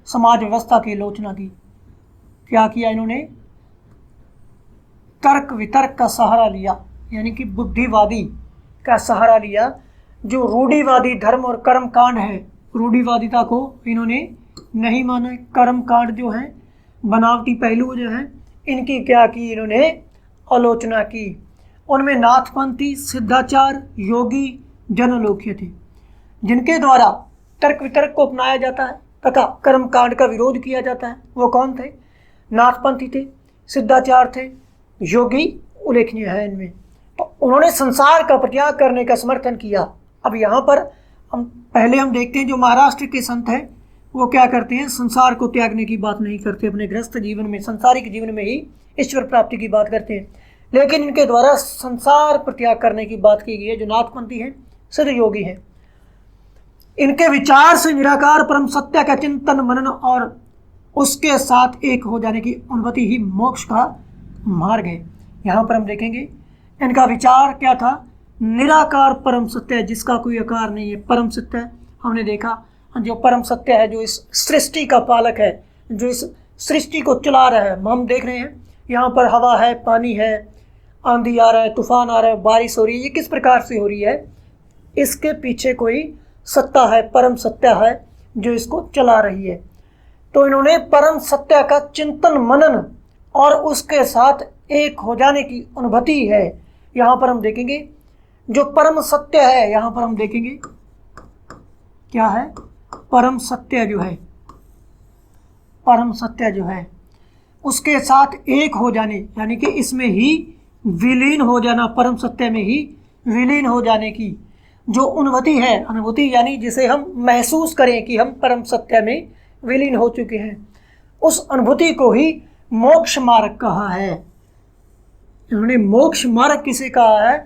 Speaker 1: समाज व्यवस्था की आलोचना की। क्या किया इन्होंने? तर्क वितर्क का सहारा लिया, यानी कि बुद्धिवादी का सहारा लिया। जो रूढ़िवादी धर्म और कर्मकांड है, रूढ़िवादिता को इन्होंने नहीं माना। कर्मकांड जो है, बनावटी पहलू जो हैं, इनकी क्या की? इन्होंने आलोचना की। उनमें नाथपंथी, सिद्धाचार, योगी जन अलोक्य थे, जिनके द्वारा तर्क वितर्क को अपनाया जाता है तथा कर्मकांड का विरोध किया जाता है। वो कौन थे? नाथपंथी थे, सिद्धाचार थे, योगी उल्लेखनीय है इनमें। तो उन्होंने संसार का परित्याग करने का समर्थन किया। अब यहाँ पर हम देखते हैं जो महाराष्ट्र के संत हैं वो क्या करते हैं? संसार को त्यागने की बात नहीं करते, अपने गृहस्थ जीवन में, सांसारिक जीवन में ही ईश्वर प्राप्ति की बात करते हैं। लेकिन इनके द्वारा संसार परित्याग करने की बात की गई है। जो नाथपंथी हैं, सिद्ध योगी हैं, इनके विचार से निराकार परम सत्य का चिंतन मनन और उसके साथ एक हो जाने की अनुभूति ही मोक्ष का मार्ग है। यहाँ पर हम देखेंगे इनका विचार क्या था? निराकार परम सत्य है, जिसका कोई आकार नहीं है, परम सत्य है। हमने देखा जो परम सत्य है, जो इस सृष्टि का पालक है, जो इस सृष्टि को चला रहा है। हम देख रहे हैं यहाँ पर हवा है, पानी है, आंधी आ रहा है, तूफान आ रहा है, बारिश हो रही है। ये किस प्रकार से हो रही है? इसके पीछे कोई सत्ता है, परम सत्य है जो इसको चला रही है। तो इन्होंने परम सत्य का चिंतन मनन और उसके साथ एक हो जाने की अनुभूति है। यहाँ पर हम देखेंगे जो परम सत्य है, यहाँ पर हम देखेंगे क्या है? परम सत्य जो है, परम सत्य जो है उसके साथ एक हो जाने, यानी कि इसमें ही विलीन हो जाना, परम सत्य में ही विलीन हो जाने की जो अनुभूति है, अनुभूति यानी जिसे हम महसूस करें कि हम परम सत्य में विलीन हो चुके हैं, उस अनुभूति को ही मोक्ष मार्ग कहा है। इन्होंने मोक्ष मार्ग किसे कहा है?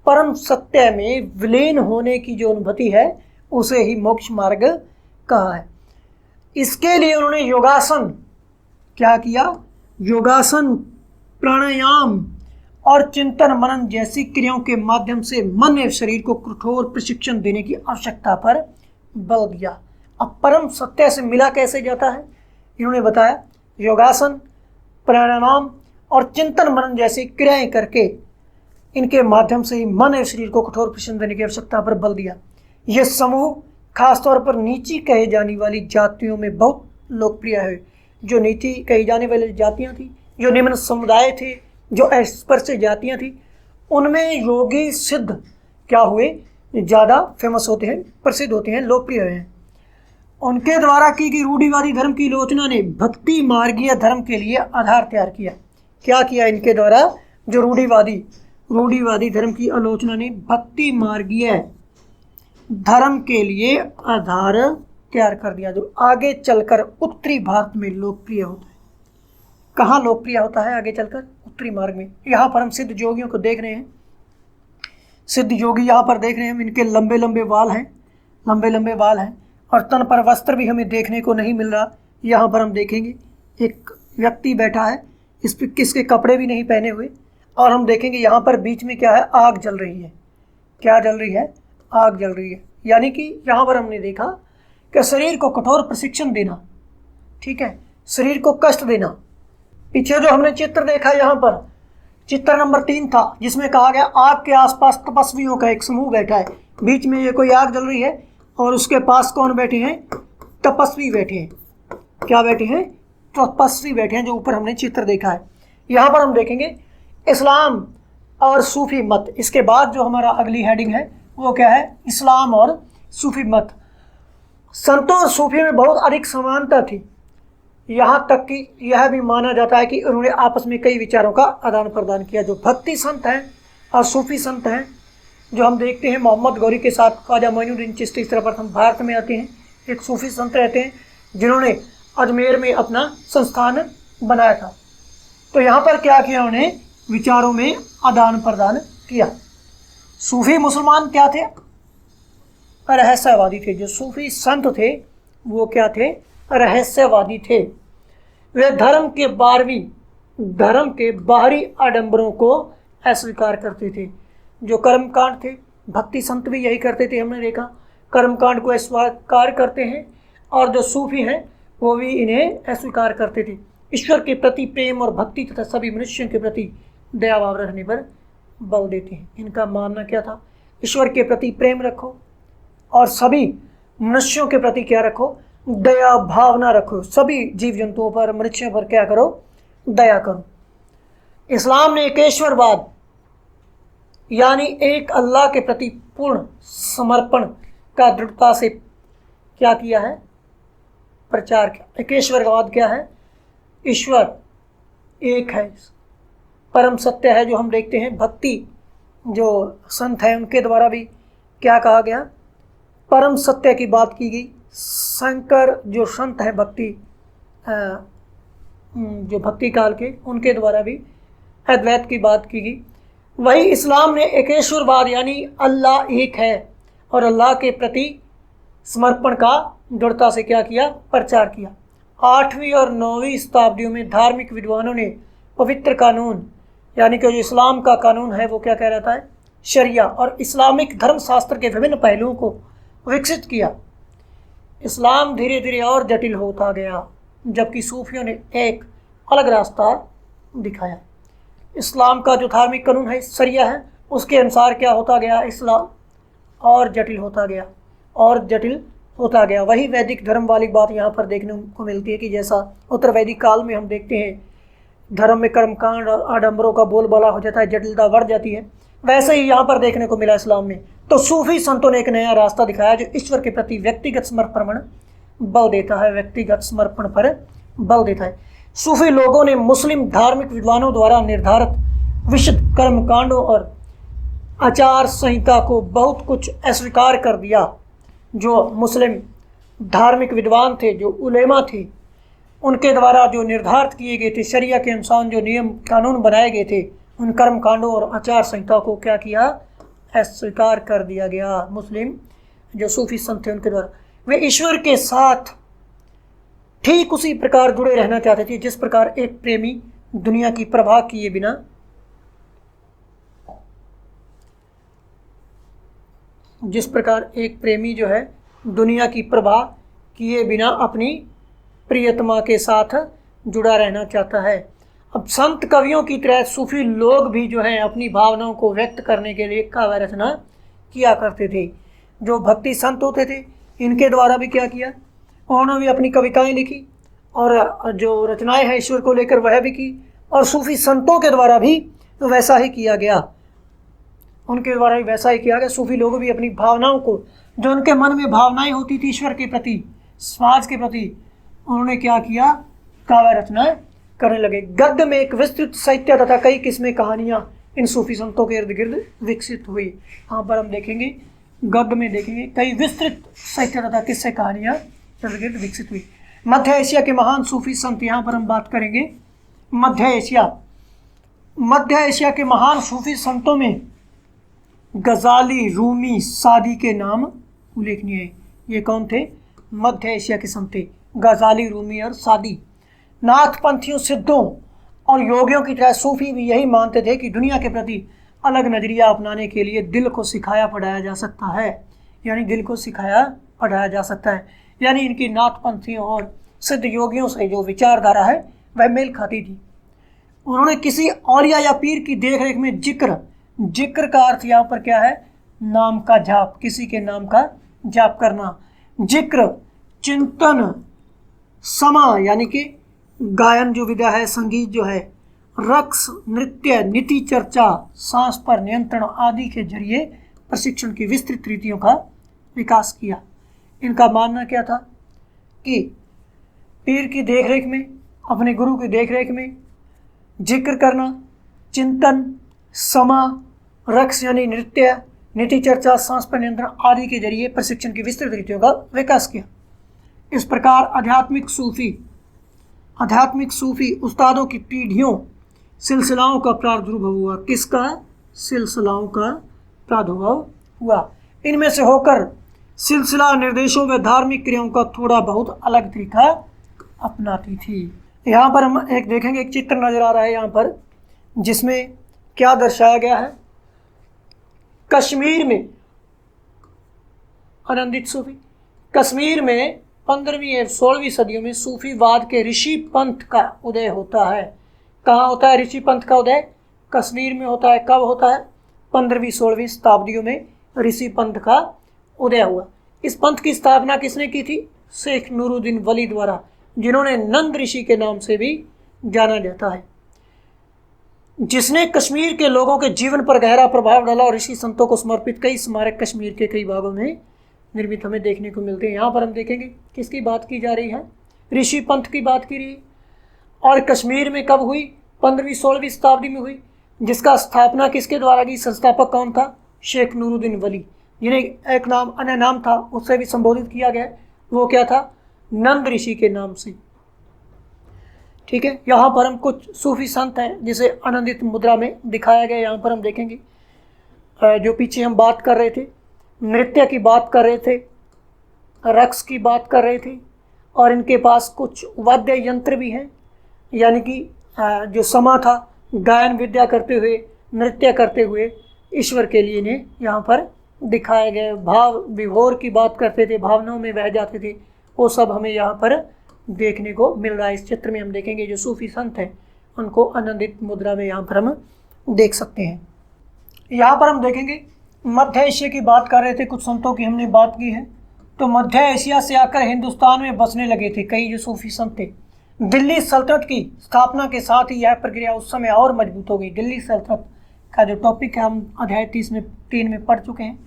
Speaker 1: परम सत्य में विलीन होने की जो अनुभूति है उसे ही मोक्ष मार्ग कहा है। इसके लिए उन्होंने योगासन क्या किया? योगासन, प्राणायाम और चिंतन मनन जैसी क्रियाओं के माध्यम से मन एवं शरीर को कठोर प्रशिक्षण देने की आवश्यकता पर बल दिया। अब परम सत्य से मिला कैसे जाता है? इन्होंने बताया योगासन, प्राणायाम और चिंतन मनन जैसी क्रियाएं करके इनके माध्यम से ही मन एवं शरीर को कठोर प्रशिक्षण देने की आवश्यकता पर बल दिया। यह समूह खासतौर पर नीची कही जाने वाली जातियों में बहुत लोकप्रिय है। जो नीची कही जाने वाली जातियां थी, जो निम्न समुदाय थे, जो अस्पृश्य जातियां थी, उनमें योगी सिद्ध क्या हुए? ज़्यादा फेमस होते हैं, प्रसिद्ध होते हैं, लोकप्रिय हैं। उनके द्वारा की गई रूढ़िवादी धर्म की आलोचना ने भक्ति मार्गीय धर्म के लिए आधार तैयार किया। क्या किया इनके द्वारा? जो रूढ़िवादी धर्म की आलोचना ने भक्ति मार्गीय धर्म के लिए आधार तैयार कर दिया, जो आगे चलकर उत्तरी भारत में लोकप्रिय होता है। कहाँ लोकप्रिय होता है आगे चलकर? उत्तरी मार्ग में। यहाँ पर हम सिद्ध योगियों को देख रहे हैं, सिद्ध योगी यहाँ पर देख रहे हैं, इनके लंबे लंबे बाल हैं, लंबे लंबे बाल हैं और तन पर वस्त्र भी हमें देखने को नहीं मिल रहा। यहाँ पर हम देखेंगे एक व्यक्ति बैठा है, इस पर किसके कपड़े भी नहीं पहने हुए, और हम देखेंगे यहाँ पर बीच में क्या है? आग जल रही है। क्या जल रही है? आग जल रही है। यानी कि यहाँ पर हमने देखा कि शरीर को कठोर प्रशिक्षण देना, ठीक है, शरीर को कष्ट देना। पीछे जो हमने चित्र देखा यहाँ पर, चित्र नंबर 3 था, जिसमें कहा गया आग के आसपास तपस्वियों का एक समूह बैठा है। बीच में ये कोई आग जल रही है और उसके पास कौन बैठे हैं? तपस्वी बैठे हैं। क्या बैठे हैं? तपस्वी बैठे हैं, जो ऊपर हमने चित्र देखा है। यहाँ पर हम देखेंगे इस्लाम और सूफी मत। इसके बाद जो हमारा अगली हेडिंग है वो क्या है? इस्लाम और सूफी मत। संतों और सूफी में बहुत अधिक समानता थी, यहाँ तक कि यह भी माना जाता है कि उन्होंने आपस में कई विचारों का आदान प्रदान किया। जो भक्ति संत हैं और सूफी संत हैं, जो हम देखते हैं मोहम्मद गौरी के साथ ख्वाजा मोइनुद्दीन चिश्ती सर्वप्रथम भारत में आते हैं। एक सूफी संत रहते हैं जिन्होंने अजमेर में अपना संस्थान बनाया था। तो यहाँ पर क्या किया? उन्होंने विचारों में आदान प्रदान किया। सूफी मुसलमान क्या थे? रहस्यवादी थे। जो सूफी संत थे वो क्या थे? रहस्यवादी थे। वे धर्म के बाहरी आडंबरों को अस्वीकार करते थे। जो कर्मकांड थे, भक्ति संत भी यही करते थे, हमने देखा, कर्मकांड को अस्वीकार करते हैं। और जो सूफी हैं वो भी इन्हें अस्वीकार करते थे। ईश्वर के प्रति प्रेम और भक्ति तथा सभी मनुष्यों के प्रति दया भाव रखने पर बल देते हैं। इनका मानना क्या था? ईश्वर के प्रति प्रेम रखो और सभी मनुष्यों के प्रति क्या रखो? दया भावना रखो। सभी जीव जंतुओं पर, मनुष्यों पर क्या करो? दया करो। इस्लाम ने एकेश्वरवाद यानी एक अल्लाह के प्रति पूर्ण समर्पण का दृढ़ता से क्या किया है? प्रचार किया। एकेश्वरवाद क्या है? ईश्वर एक है, परम सत्य है। जो हम देखते हैं भक्ति जो संत हैं उनके द्वारा भी क्या कहा गया? परम सत्य की बात की गई। शंकर जो संत हैं जो भक्ति काल के, उनके द्वारा भी अद्वैत की बात की गई। वही इस्लाम ने एकेश्वरवाद यानी अल्लाह एक है और अल्लाह के प्रति समर्पण का दृढ़ता से क्या किया? प्रचार किया। 8वीं और 9वीं शताब्दियों में धार्मिक विद्वानों ने पवित्र कानून यानी कि जो इस्लाम का कानून है वो क्या कह रहता है? शरिया और इस्लामिक धर्मशास्त्र के विभिन्न पहलुओं को विकसित किया। इस्लाम धीरे धीरे और जटिल होता गया, जबकि सूफियों ने एक अलग रास्ता दिखाया। इस्लाम का जो धार्मिक कानून है, शरिया है, उसके अनुसार क्या होता गया? इस्लाम और जटिल होता गया और जटिल होता गया। वही वैदिक धर्म वाली बात यहाँ पर देखने को मिलती है कि जैसा उत्तर वैदिक काल में हम देखते हैं धर्म में कर्मकांड और आडंबरों का बोलबाला हो जाता है, जटिलता बढ़ जाती है, वैसे ही यहाँ पर देखने को मिला इस्लाम में। तो सूफी संतों ने एक नया रास्ता दिखाया जो ईश्वर के प्रति व्यक्तिगत समर्पण बल देता है, व्यक्तिगत समर्पण पर बल देता है। सूफी लोगों ने मुस्लिम धार्मिक विद्वानों द्वारा निर्धारित विशुद्ध कर्मकांडों और आचार संहिता को बहुत कुछ अस्वीकार कर दिया। जो मुस्लिम धार्मिक विद्वान थे, जो उलेमा थे, उनके द्वारा जो निर्धारित किए गए थे, शरिया के अनुसार जो नियम कानून बनाए गए थे, उन कर्म कांडों और आचार संहिता को क्या किया? अस्वीकार कर दिया गया। मुस्लिम जो सूफी संत थे उनके द्वारा वे ईश्वर के साथ ठीक उसी प्रकार जुड़े रहना चाहते थे जिस प्रकार एक प्रेमी दुनिया की परवाह किए बिना जो है दुनिया की परवाह किए बिना अपनी प्रियतमा के साथ जुड़ा रहना चाहता है। अब संत कवियों की तरह सूफी लोग भी जो है अपनी भावनाओं को व्यक्त करने के लिए काव्य रचना किया करते थे। जो भक्ति संत होते थे इनके द्वारा भी क्या किया? उन्होंने भी अपनी कविताएं लिखी और जो रचनाएं हैं ईश्वर को लेकर वह भी की, और सूफी संतों के द्वारा भी वैसा ही किया गया, उनके द्वारा भी वैसा ही किया गया। सूफी लोग भी अपनी भावनाओं को, जो उनके मन में भावनाएं होती थी ईश्वर के प्रति, समाज के प्रति, उन्होंने क्या किया? काव्य रचनाएं करने लगे। गद्य में एक विस्तृत साहित्य तथा कई किस्में कहानियां इन सूफी संतों के इर्द गिर्द विकसित हुई। यहाँ पर हम देखेंगे, गद्य में देखेंगे कई विस्तृत साहित्य तथा किस्से कहानियां इर्द गिर्द विकसित हुई। मध्य एशिया के महान सूफी संत, यहाँ पर हम बात करेंगे मध्य एशिया के महान सूफी संतों में गजाली, रूमी, सादी के नाम उल्लेखनीय है। ये कौन थे? मध्य एशिया के संत थे, गजाली, रूमी और सादी। नाथपंथियों, सिद्धों और योगियों की तरह सूफी भी यही मानते थे कि दुनिया के प्रति अलग नजरिया अपनाने के लिए दिल को सिखाया पढ़ाया जा सकता है, यानी दिल को सिखाया पढ़ाया जा सकता है। यानी इनकी नाथपंथियों और सिद्ध योगियों से जो विचारधारा है वह मेल खाती थी। उन्होंने किसी औलिया या पीर की देखरेख में जिक्र का अर्थ यहाँ पर क्या है, नाम का जाप, किसी के नाम का जाप करना। जिक्र, चिंतन, समा यानी कि गायन जो विधा है, संगीत जो है, रक्स, नृत्य, नीति चर्चा, सांस पर नियंत्रण आदि के जरिए प्रशिक्षण की विस्तृत रीतियों का विकास किया। इनका मानना क्या था कि पीर की देखरेख में, अपने गुरु की देखरेख में जिक्र करना, चिंतन, समा, रक्स यानी नृत्य, नीति चर्चा, सांस पर नियंत्रण आदि के जरिए प्रशिक्षण की विस्तृत रीतियों का विकास किया। इस प्रकार आध्यात्मिक सूफी उस्तादों की पीढ़ियों, सिलसिलाओं का प्रादुर्भाव हुआ। किसका? सिलसिलाओं का प्रादुर्भाव हुआ। इनमें से होकर सिलसिला निर्देशों व धार्मिक क्रियाओं का थोड़ा बहुत अलग तरीका अपनाती थी। यहाँ पर हम एक देखेंगे, एक चित्र नजर आ रहा है यहाँ पर, जिसमें क्या दर्शाया गया है। कश्मीर में आनंदित सूफी, कश्मीर में 15वीं और 16वीं सदियों में सूफीवाद के ऋषि पंथ का उदय होता है। कहाँ होता है ऋषि पंथ का उदय? कश्मीर में होता है। कब होता है? 15वीं 16वीं शताब्दियों में ऋषि पंथ का उदय हुआ। इस पंथ की स्थापना किसने की थी? शेख नूरुद्दीन वली द्वारा, जिन्होंने नंद ऋषि के नाम से भी जाना जाता है, जिसने कश्मीर के लोगों के जीवन पर गहरा प्रभाव डाला और ऋषि संतों को समर्पित कई स्मारक कश्मीर के कई भागों में निर्मित हमें देखने को मिलते हैं। यहाँ पर हम देखेंगे किसकी बात की जा रही है? ऋषि पंथ की बात की रही है। और कश्मीर में कब हुई? 15वीं 16वीं शताब्दी में हुई, जिसका स्थापना किसके द्वारा की? संस्थापक कौन था? शेख नूरुद्दीन वली, जिन्हें एक नाम, अन्य नाम था, उससे भी संबोधित किया गया। वो क्या था? नंद ऋषि के नाम से। ठीक है, यहाँ पर हम कुछ सूफी संत हैं जिसे आनंदित मुद्रा में दिखाया गया। यहाँ पर हम देखेंगे जो पीछे हम बात कर रहे थे, नृत्य की बात कर रहे थे, रक्स की बात कर रहे थे, और इनके पास कुछ वाद्य यंत्र भी हैं, यानी कि जो समा था, गायन विद्या करते हुए, नृत्य करते हुए ईश्वर के लिए इन्हें यहाँ पर दिखाए गए। भाव विभोर की बात करते थे, भावनाओं में बह जाते थे, वो सब हमें यहाँ पर देखने को मिल रहा है। इस चित्र में हम देखेंगे जो सूफी संत हैं उनको आनंदित मुद्रा में यहाँ पर हम देख सकते हैं। यहाँ पर हम देखेंगे मध्य एशिया की बात कर रहे थे, कुछ संतों की हमने बात की है। तो मध्य एशिया से आकर हिंदुस्तान में बसने लगे थे कई जो सूफी संत थे। दिल्ली सल्तनत की स्थापना के साथ ही यह प्रक्रिया उस समय और मजबूत हो गई। दिल्ली सल्तनत का जो टॉपिक है हम अध्याय 3 में पढ़ चुके हैं।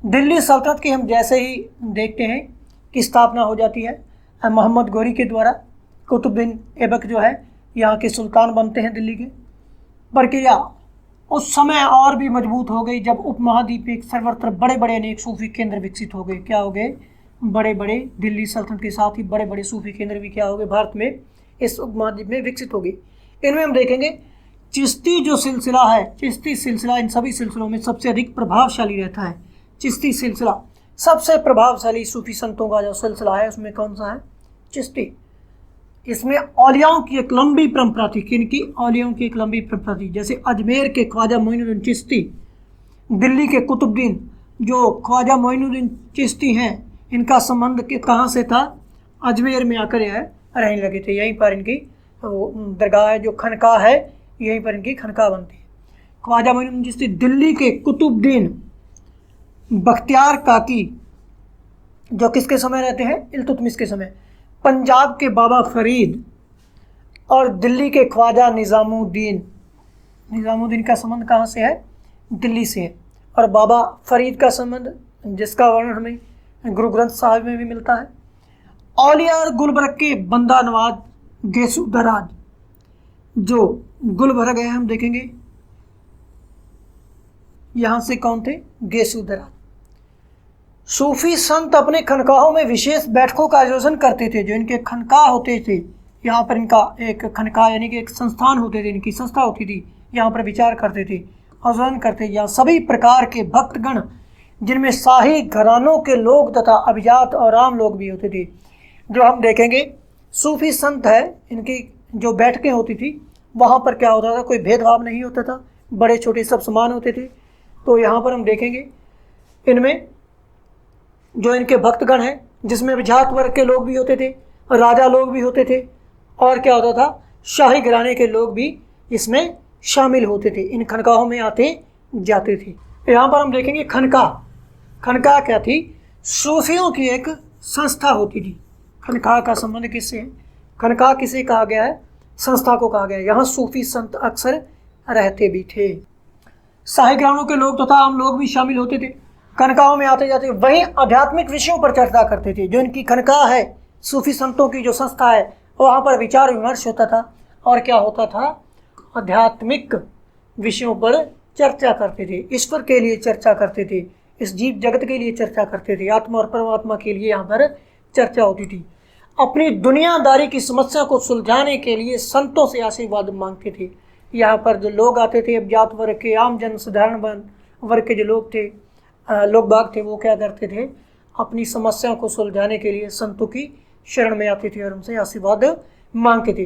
Speaker 1: दिल्ली सल्तनत की हम जैसे ही देखते हैं कि स्थापना हो जाती है मोहम्मद गौरी के द्वारा, कुतुबुद्दीन ऐबक जो है यहाँ के सुल्तान बनते हैं दिल्ली के। प्रक्रिया उस समय और भी मजबूत हो गई जब उपमहाद्वीप में सर्वत्र बड़े बड़े अनेक सूफी केंद्र विकसित हो गए। क्या हो गए? बड़े बड़े, दिल्ली सल्तनत के साथ ही बड़े बड़े सूफी केंद्र भी क्या हो गए? भारत में, इस उपमहाद्वीप में विकसित हो गई। इनमें हम देखेंगे चिश्ती जो सिलसिला है, चिश्ती सिलसिला इन सभी सिलसिलों में सबसे अधिक प्रभावशाली रहता है। चिश्ती सिलसिला सबसे प्रभावशाली सूफी संतों का जो सिलसिला है उसमें कौन सा है? चिश्ती। इसमें औलियाओं की एक लंबी परंपरा थी। किनकी? औलियाओं की एक लंबी परंपरा थी। जैसे अजमेर के ख्वाजा मोइनुद्दीन चिश्ती, दिल्ली के कुतुबुद्दीन जो ख्वाजा मोइनुद्दीन चिश्ती हैं, इनका संबंध कहाँ से था? अजमेर में आकर यह रहने लगे थे। यहीं पर इनकी दरगाह है, जो खनका है, यहीं पर इनकी खनका बनती है। ख्वाजा मोइनुद्दीन चिश्ती दिल्ली के कुतुबुद्दीन बख्तियार काकी, जो किसके समय रहते हैं? इल्तुतमिश के समय। पंजाब के बाबा फरीद और दिल्ली के ख्वाजा निज़ामुद्दीन। निज़ामुद्दीन का संबंध कहाँ से है? दिल्ली से है। और बाबा फरीद का संबंध, जिसका वर्णन हमें गुरु ग्रंथ साहिब में भी मिलता है। औलिया और गुलबर्ग के बंदा नवाज गेसु दराज, जो गुलबर्ग है, हम देखेंगे यहाँ से कौन थे? गेसु दराज। सूफी संत अपने खनकाहों में विशेष बैठकों का आयोजन करते थे। जो इनके खनकाह होते थे, यहाँ पर इनका एक खनकाह यानी कि एक संस्थान होते थे, इनकी संस्था होती थी, यहाँ पर विचार करते थे, आयोजन करते थे। यहाँ सभी प्रकार के भक्तगण, जिनमें शाही घरानों के लोग तथा अभिजात और आम लोग भी होते थे। जो हम देखेंगे सूफी संत है, इनकी जो बैठकें होती थी वहाँ पर क्या होता था? कोई भेदभाव नहीं होता था, बड़े छोटे सब समान होते थे। तो यहाँ पर हम देखेंगे इनमें जो इनके भक्तगण हैं जिसमें जात वर्ग के लोग भी होते थे, राजा लोग भी होते थे, और क्या होता था, शाही घराने के लोग भी इसमें शामिल होते थे, इन खनकाहों में आते जाते थे। यहाँ पर हम देखेंगे खनका। खनका क्या थी? सूफियों की एक संस्था होती थी। खनका का संबंध किससे है? खनका किसे कहा गया है? संस्था को कहा गया है। यहाँ सूफी संत अक्सर रहते भी थे। शाही घरानों के लोग तथा आम लोग भी शामिल होते थे, खनकाहों में आते जाते। वहीं आध्यात्मिक विषयों पर चर्चा करते थे। जो इनकी खनका है, सूफी संतों की जो संस्था है, वहाँ पर विचार विमर्श होता था। और क्या होता था? आध्यात्मिक विषयों पर चर्चा करते थे, ईश्वर के लिए चर्चा करते थे, इस जीव जगत के लिए चर्चा करते थे, आत्मा और परमात्मा के लिए यहाँ पर चर्चा होती थी। अपनी दुनियादारी की समस्या को सुलझाने के लिए संतों से आशीर्वाद मांगते थे। यहाँ पर जो लोग आते थे, अब जात वर्ग के, आम जन, साधारण वर्ग के जो लोग थे, लोग बाग थे, वो क्या करते थे? अपनी समस्याओं को सुलझाने के लिए संतों की शरण में आते थे और उनसे आशीर्वाद मांगते थे,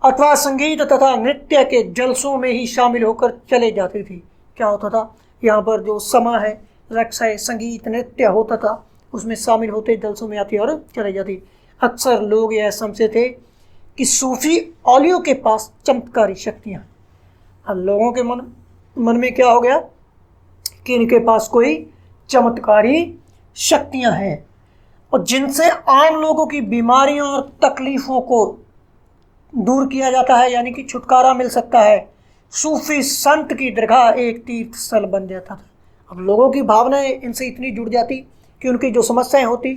Speaker 1: अथवा संगीत तथा नृत्य के जलसों में ही शामिल होकर चले जाते थे। क्या होता था? यहाँ पर जो समा है, रक्स है, संगीत नृत्य होता था, उसमें शामिल होते, जलसों में आते और चले जाते। अक्सर लोग यह समझते थे कि सूफी औलियों के पास चमत्कारी शक्तियाँ। अब लोगों के मन में क्या हो गया कि इनके पास कोई चमत्कारी शक्तियाँ हैं और जिनसे आम लोगों की बीमारियों और तकलीफ़ों को दूर किया जाता है, यानी कि छुटकारा मिल सकता है। सूफी संत की दरगाह एक तीर्थ स्थल बन जाता था। अब लोगों की भावनाएं इनसे इतनी जुड़ जाती कि उनकी जो समस्याएं होती,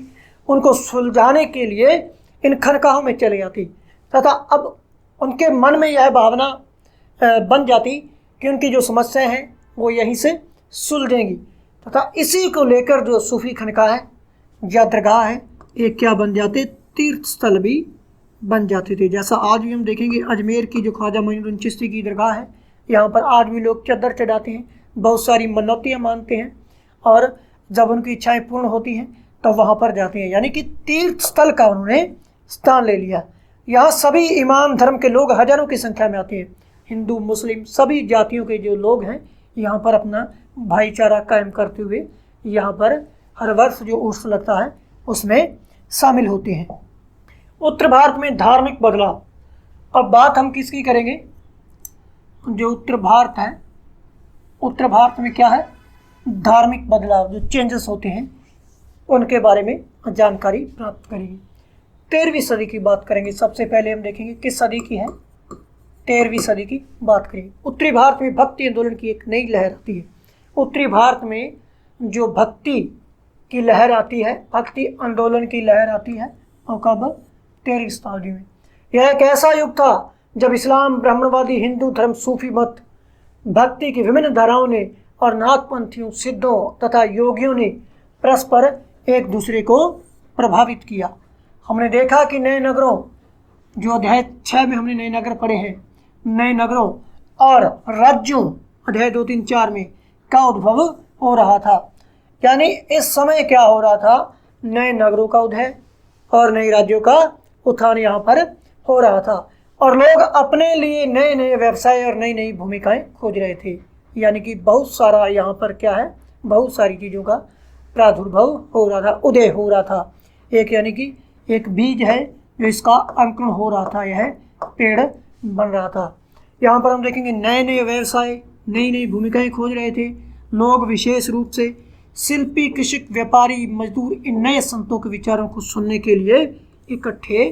Speaker 1: उनको सुलझाने के लिए इन खनकाहों में चले जाती, तथा अब उनके मन में यह भावना बन जाती कि उनकी जो समस्याएं हैं वो यहीं से सुलझेंगी, तथा इसी को लेकर जो सूफी खनका है या दरगाह है, ये क्या बन जाते? तीर्थ स्थल भी बन जाते थे। जैसा आज भी हम देखेंगे, अजमेर की जो ख्वाजा मोइनुद्दीन चिश्ती की दरगाह है, यहाँ पर आज भी लोग चद्दर चढ़ाते हैं, बहुत सारी मन्नतियाँ मानते हैं, और जब उनकी इच्छाएं पूर्ण होती हैं तब वहाँ पर जाते हैं। यानी कि तीर्थ स्थल का उन्होंने स्थान ले लिया। यहाँ सभी ईमान धर्म के लोग हजारों की संख्या में आते हैं। हिंदू, मुस्लिम, सभी जातियों के जो लोग हैं यहाँ पर अपना भाईचारा कायम करते हुए यहाँ पर हर वर्ष जो उर्स लगता है उसमें शामिल होते हैं। उत्तर भारत में धार्मिक बदलाव। अब बात हम किसकी करेंगे? जो उत्तर भारत है, उत्तर भारत में क्या है? धार्मिक बदलाव, जो चेंजेस होते हैं उनके बारे में जानकारी प्राप्त करेंगे। 13वीं सदी की बात करेंगे। सबसे पहले हम देखेंगे किस सदी की है? 13वीं सदी की बात करेंगे। उत्तरी भारत में भक्ति आंदोलन की एक नई लहर आती है। उत्तरी भारत में जो भक्ति की लहर आती है, भक्ति आंदोलन की लहर आती है, और कब? 13वीं शताब्दी में। यह एक ऐसा युग था जब इस्लाम, ब्राह्मणवादी, हिंदू धर्म, सूफी मत, भक्ति की विभिन्न धाराओं ने और नागपंथियों, सिद्धों तथा योगियों ने परस्पर एक दूसरे को प्रभावित किया। हमने देखा कि नए नगरों, जो अध्याय 6 में हमने नए नगर पढ़े हैं, नए नगरों और राज्यों अध्याय 2, 3, 4 में का उद्भव हो रहा था। यानी इस समय क्या हो रहा था? नए नगरों का उदय और नए राज्यों का उत्थान यहाँ पर हो रहा था, और लोग अपने लिए नए नए व्यवसाय और नई नई भूमिकाएं खोज रहे थे। यानी कि बहुत सारा यहाँ पर क्या है? बहुत सारी चीज़ों का प्रादुर्भाव हो रहा था, उदय हो रहा था। एक यानी कि एक बीज है जो इसका अंकुरण हो रहा था, यह पेड़ बन रहा था। यहाँ पर हम देखेंगे नए नए व्यवसाय, नई नई भूमिकाएं खोज रहे थे लोग। विशेष रूप से शिल्पी, कृषक, व्यापारी, मजदूर इन नए संतों के विचारों को सुनने के लिए इकट्ठे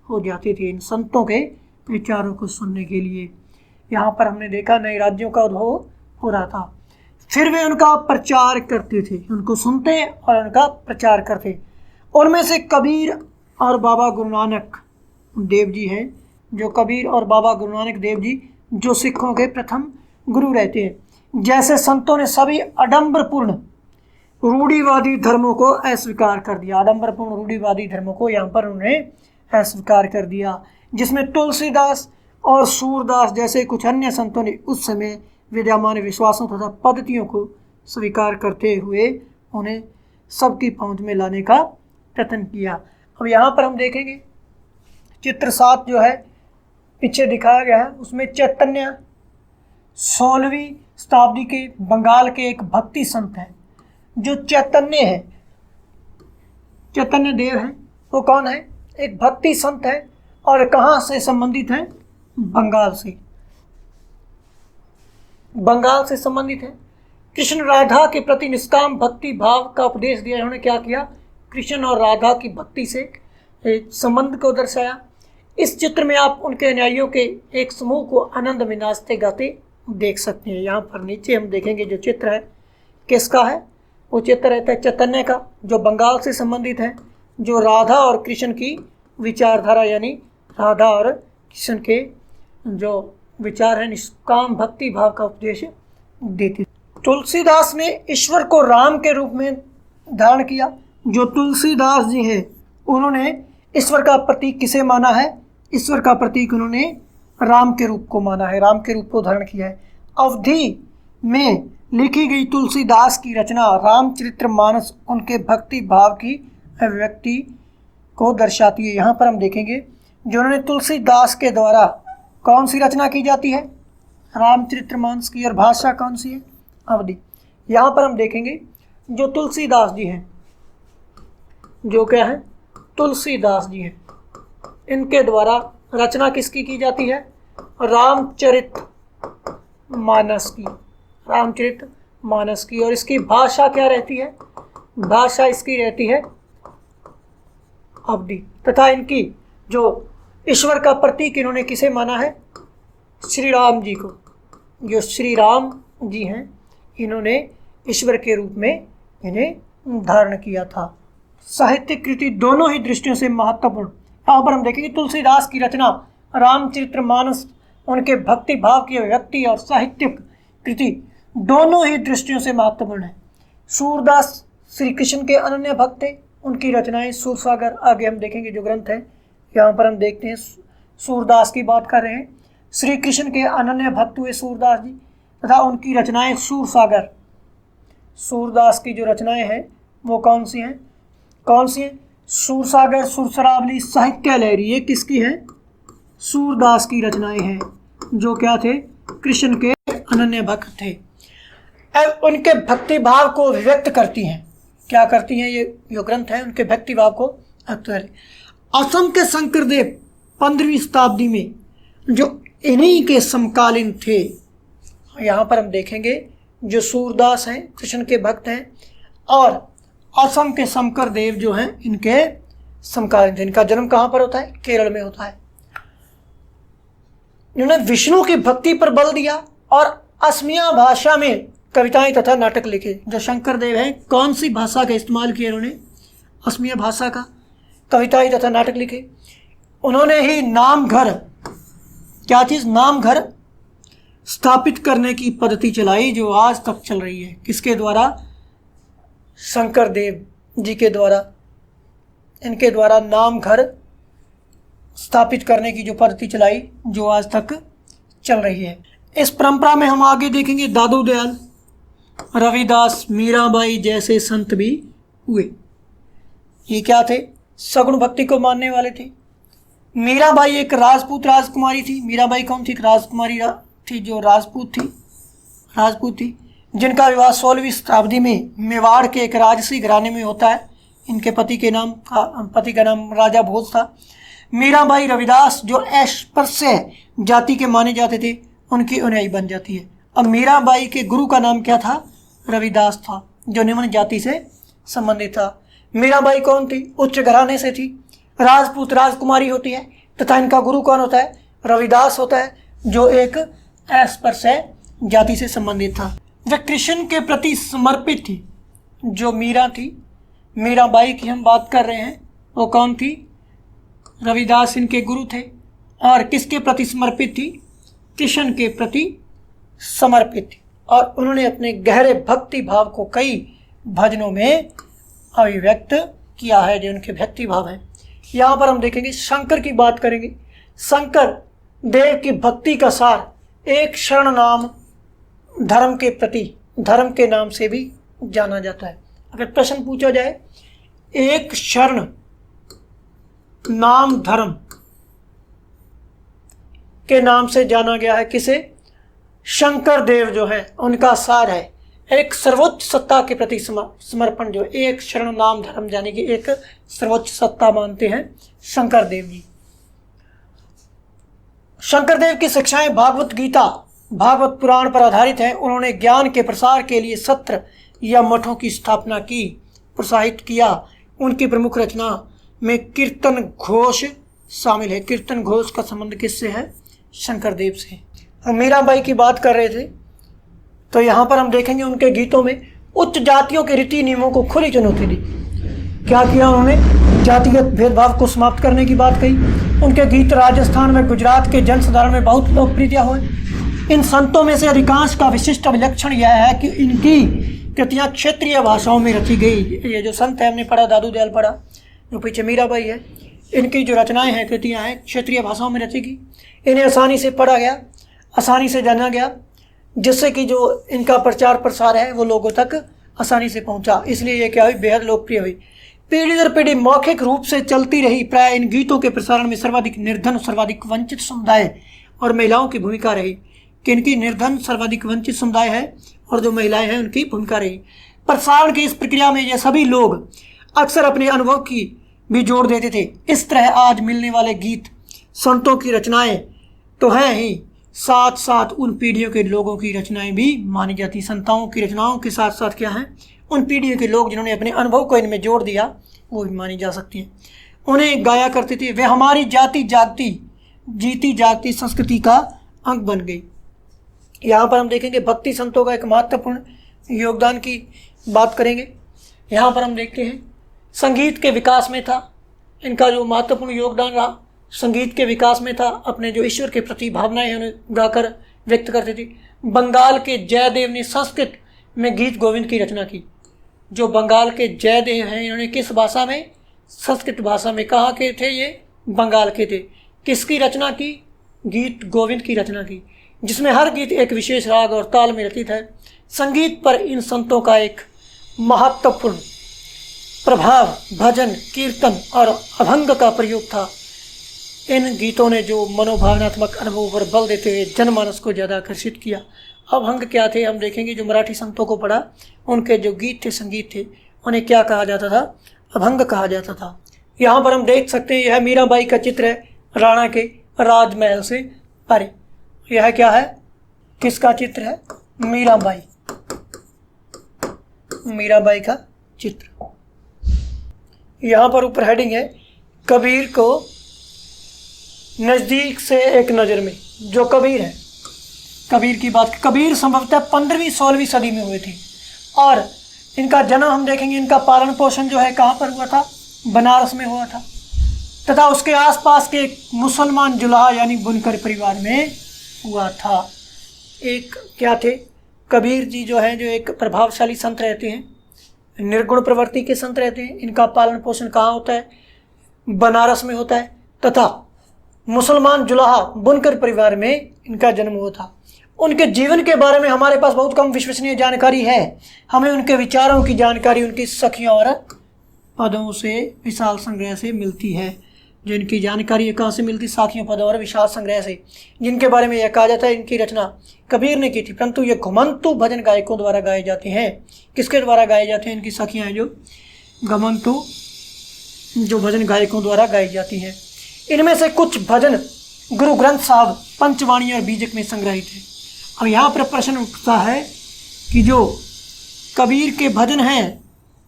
Speaker 1: हो जाते थे। इन संतों के विचारों को सुनने के लिए यहाँ पर हमने देखा नए राज्यों का उद्भव हो रहा था। फिर वे उनका प्रचार करते थे, उनको सुनते और उनका प्रचार करते। उनमें से कबीर और बाबा गुरु नानक देव जी हैं, जो कबीर और बाबा गुरु नानक देव जी जो सिखों के प्रथम गुरु रहते हैं। जैसे संतों ने सभी आडंबरपूर्ण रूढ़िवादी धर्मों को अस्वीकार कर दिया। आडंबरपूर्ण रूढ़िवादी धर्मों को यहाँ पर उन्होंने अस्वीकार कर दिया, जिसमें तुलसीदास और सूरदास जैसे कुछ अन्य संतों ने उस समय विद्यमान विश्वासों तथा पद्धतियों को स्वीकार करते हुए उन्हें सबकी पहुंच में लाने का प्रयत्न किया। अब यहाँ पर हम देखेंगे चित्र 7 जो है पीछे दिखाया गया है, उसमें चैतन्य 16वीं शताब्दी के बंगाल के एक भक्ति संत हैं। जो चैतन्य है चैतन्य देव हैं, वो कौन है? एक भक्ति संत है और कहाँ से संबंधित हैं? बंगाल से, बंगाल से संबंधित है। कृष्ण राधा के प्रति निष्काम भक्ति भाव का उपदेश दिया। इन्होंने क्या किया? कृष्ण और राधा की भक्ति से संबंध को दर्शाया। इस चित्र में आप उनके अनुयायियों के एक समूह को आनंद में नाचते गाते देख सकते हैं। यहाँ पर नीचे हम देखेंगे जो चित्र है किसका है? वो चित्र रहता है चैतन्य का, जो बंगाल से संबंधित है, जो राधा और कृष्ण की विचारधारा यानी राधा और कृष्ण के जो विचार है निष्काम भक्ति भाव का उपदेश देती। तुलसीदास ने ईश्वर को राम के रूप में धारण किया। जो तुलसीदास जी हैं उन्होंने ईश्वर का प्रतीक किसे माना है? ईश्वर का प्रतीक उन्होंने राम के रूप को माना है, राम के रूप को धारण किया है। अवधि में लिखी गई तुलसीदास की रचना रामचरितमानस उनके भक्ति भाव की अभिव्यक्ति को दर्शाती है। यहाँ पर हम देखेंगे जो उन्होंने तुलसीदास के द्वारा कौन सी रचना की जाती है? रामचरितमानस की, और भाषा कौन सी है? अवधि। यहाँ पर हम देखेंगे जो तुलसीदास जी हैं, जो क्या है? तुलसीदास जी हैं, इनके द्वारा रचना किसकी की जाती है? रामचरितमानस की, रामचरितमानस की। और इसकी भाषा क्या रहती है? भाषा इसकी रहती है अवधि। तथा इनकी जो ईश्वर का प्रतीक इन्होंने किसे माना है? श्री राम जी को। जो श्री राम जी हैं इन्होंने ईश्वर के रूप में इन्हें धारण किया था। साहित्यिक कृति दोनों ही दृष्टियों से महत्वपूर्ण। यहाँ पर हम देखेंगे तुलसीदास की रचना रामचरितमानस उनके भक्ति भाव की अभिव्यक्ति और साहित्यिक कृति दोनों ही दृष्टियों से महत्वपूर्ण है। सूरदास श्री कृष्ण के अनन्य भक्त थे, उनकी रचनाएं सूरसागर आगे हम देखेंगे जो ग्रंथ है। यहाँ पर हम देखते हैं सूरदास की बात कर रहे हैं। श्री कृष्ण के अनन्य भक्त हुए सूरदास जी तथा उनकी रचनाएं सूरसागर। सूरदास की जो रचनाएं हैं वो कौन सी हैं? कौन सी हैं? सूरसागर, सुरसरावली, साहित्य लहरी, ये किसकी है? सूरदास की रचनाएं हैं, जो क्या थे? कृष्ण के अनन्य भक्त थे। अब उनके भक्ति भाव को व्यक्त करती हैं। क्या करती हैं? ये जो ग्रंथ है उनके भक्ति भाव को व्यक्त करती। असम के शंकरदेव 15वीं शताब्दी में जो इन्हीं के समकालीन थे। यहाँ पर हम देखेंगे जो सूरदास हैं कृष्ण के भक्त हैं और असम के शंकरदेव जो हैं इनके समकालीन थे। इनका जन्म कहाँ पर होता है? केरल में होता है। इन्होंने विष्णु की भक्ति पर बल दिया और असमिया भाषा में कविताएं तथा नाटक लिखे। जो शंकरदेव हैं कौन सी भाषा का इस्तेमाल किया इन्होंने? असमिया भाषा का। कविताएं तथा नाटक लिखे। उन्होंने ही नामघर, क्या चीज़? नामघर स्थापित करने की पद्धति चलाई जो आज तक चल रही है। किसके द्वारा? शंकरदेव जी के द्वारा। इनके द्वारा नामघर स्थापित करने की जो पद्धति चलाई जो आज तक चल रही है। इस परंपरा में हम आगे देखेंगे दादू दयाल, रविदास, मीराबाई जैसे संत भी हुए। ये क्या थे? सगुण भक्ति को मानने वाले थे। मीराबाई एक राजपूत राजकुमारी थी। मीराबाई कौन थी? एक राजकुमारी थी जो राजपूत थी, जिनका विवाह 16वीं शताब्दी में मेवाड़ के एक राजसी घराने में होता है। इनके पति का नाम राजा भोज था। मीराबाई रविदास जो अस्पृश्य जाति के माने जाते थे उनकी अनुयायी बन जाती है। अब मीराबाई के गुरु का नाम क्या था? रविदास था, जो निम्न जाति से संबंधित था। मीराबाई कौन थी? उच्च घराने से थी, राजपूत राजकुमारी होती है तथा इनका गुरु कौन होता है? रविदास होता है, जो एक अस्पृश्य जाति से संबंधित था। वह कृष्ण के प्रति समर्पित थी। जो मीरा थी, मीराबाई की हम बात कर रहे हैं, वो कौन थी? रविदास इनके गुरु थे और किसके प्रति समर्पित थी? कृष्ण के प्रति समर्पित थी। और उन्होंने अपने गहरे भक्ति भाव को कई भजनों में अभिव्यक्त किया है जो उनके भक्ति भाव है। यहाँ पर हम देखेंगे शंकर की बात करेंगे। शंकर देव की भक्ति का सार एक शरण नाम धर्म के प्रति, धर्म के नाम से भी जाना जाता है। अगर प्रश्न पूछा जाए एक शरण नाम धर्म के नाम से जाना गया है किसे? शंकर देव जो है उनका सार है एक सर्वोच्च सत्ता के प्रति समर्पण, जो एक शरण नाम धर्म यानी कि एक सर्वोच्च सत्ता मानते हैं शंकर देव जी। शंकर देव की शिक्षाएं भागवत गीता, भागवत पुराण पर आधारित हैं। उन्होंने ज्ञान के प्रसार के लिए सत्र या मठों की स्थापना की, प्रोत्साहित किया। उनकी प्रमुख रचना में कीर्तन घोष शामिल है। कीर्तन घोष का संबंध किससे है? शंकर देव से। हम मीराबाई की बात कर रहे थे, तो यहाँ पर हम देखेंगे उनके गीतों में उच्च जातियों के रीति नियमों को खुली चुनौती दी। क्या किया उन्होंने? जातिगत भेदभाव को समाप्त करने की बात कही। उनके गीत राजस्थान में, गुजरात के जनसाधारण में बहुत लोकप्रिय हुए। इन संतों में से अधिकांश का विशिष्ट अभिलक्षण यह है कि इनकी कृतियाँ क्षेत्रीय भाषाओं में रची गई। ये जो संत है, हमने पढ़ा, दादू दयाल पढ़ा, जो पीछे मीराबाई है, इनकी जो रचनाएं हैं, कृतियाँ हैं, क्षेत्रीय भाषाओं में रची गई। इन्हें आसानी से पढ़ा गया, आसानी से जाना गया, जिससे कि जो इनका प्रचार प्रसार है वो लोगों तक आसानी से पहुंचा। इसलिए ये क्या हुई? बेहद लोकप्रिय हुई। पीढ़ी दर पीढ़ी मौखिक रूप से चलती रही। प्राय इन गीतों के प्रसारण में सर्वाधिक निर्धन, सर्वाधिक वंचित समुदाय और महिलाओं की भूमिका रही। किनकी? निर्धन, सर्वाधिक वंचित समुदाय है और जो महिलाएं हैं उनकी भूमिका रही। प्रसारण की इस प्रक्रिया में ये सभी लोग अक्सर अपने अनुभव की भी जोड़ देते थे। इस तरह आज मिलने वाले गीत संतों की रचनाएं तो हैं ही, साथ साथ उन पीढ़ियों के लोगों की रचनाएं भी मानी जाती। संताओं की रचनाओं के साथ साथ क्या है? उन पीढ़ियों के लोग जिन्होंने अपने अनुभव को इनमें जोड़ दिया, वो भी मानी जा सकती हैं। उन्हें गाया करते थे। वे हमारी जाति जागती, जीती जागती संस्कृति का अंग बन गई। यहाँ पर हम देखेंगे भक्ति संतों का एक महत्वपूर्ण योगदान की बात करेंगे। यहाँ पर हम देखते हैं संगीत के विकास में था इनका जो महत्वपूर्ण योगदान रहा। संगीत के विकास में था। अपने जो ईश्वर के प्रति भावनाएं हैं उन्हें गाकर व्यक्त करते थे। बंगाल के जयदेव ने संस्कृत में गीत गोविंद की रचना की। जो बंगाल के जयदेव हैं, इन्होंने किस भाषा में? संस्कृत भाषा में। कहाँ के थे ये? बंगाल के थे। किसकी रचना की? गीत गोविंद की रचना की, जिसमें हर गीत एक विशेष राग और ताल में रचित है। संगीत पर इन संतों का एक महत्वपूर्ण प्रभाव भजन, कीर्तन और अभंग का प्रयोग था। इन गीतों ने जो मनोभावनात्मक अनुभव पर बल देते हुए जनमानस को ज़्यादा आकर्षित किया। अभंग क्या थे? हम देखेंगे जो मराठी संतों को पढ़ा, उनके जो गीत थे, संगीत थे, उन्हें क्या कहा जाता था? अभंग कहा जाता था। यहाँ पर हम देख सकते हैं, यह मीराबाई का चित्र है, राणा के राजमहल से परे। यह क्या है? किसका चित्र है? मीराबाई, मीराबाई का चित्र। यहाँ पर ऊपर हेडिंग है कबीर को नज़दीक से एक नज़र में। जो कबीर है, कबीर की बात, कबीर संभवतः 15वीं-16वीं सदी में हुए थे और इनका जन्म हम देखेंगे, इनका पालन पोषण जो है कहाँ पर हुआ था? बनारस में हुआ था तथा उसके आसपास के एक मुसलमान जुलाहा यानी बुनकर परिवार में हुआ था। एक क्या थे? कबीर जी जो है, जो एक प्रभावशाली संत रहते हैं, निर्गुण प्रवृत्ति के संत रहते हैं। इनका पालन पोषण कहाँ होता है? बनारस में होता है तथा मुसलमान जुलाहा बुनकर परिवार में इनका जन्म हुआ था। उनके जीवन के बारे में हमारे पास बहुत कम विश्वसनीय जानकारी है। हमें उनके विचारों की जानकारी उनकी सखियों और पदों से, विशाल संग्रह से मिलती है। जो इनकी जानकारी कहाँ से मिलती? साखियों, पदों और विशाल संग्रह से, जिनके बारे में यह कहा जाता है इनकी रचना कबीर ने की थी। परंतु ये घुमंतु भजन गायकों द्वारा गाए जाते हैं। किसके द्वारा गाए जाते हैं? इनकी सखियाँ हैं जो घुमंतु जो भजन गायकों द्वारा गाई जाती हैं। इनमें से कुछ भजन गुरु ग्रंथ साहब, पंचवाणी और बीजक में संग्रहित है। अब यहाँ पर प्रश्न उठता है कि जो कबीर के भजन हैं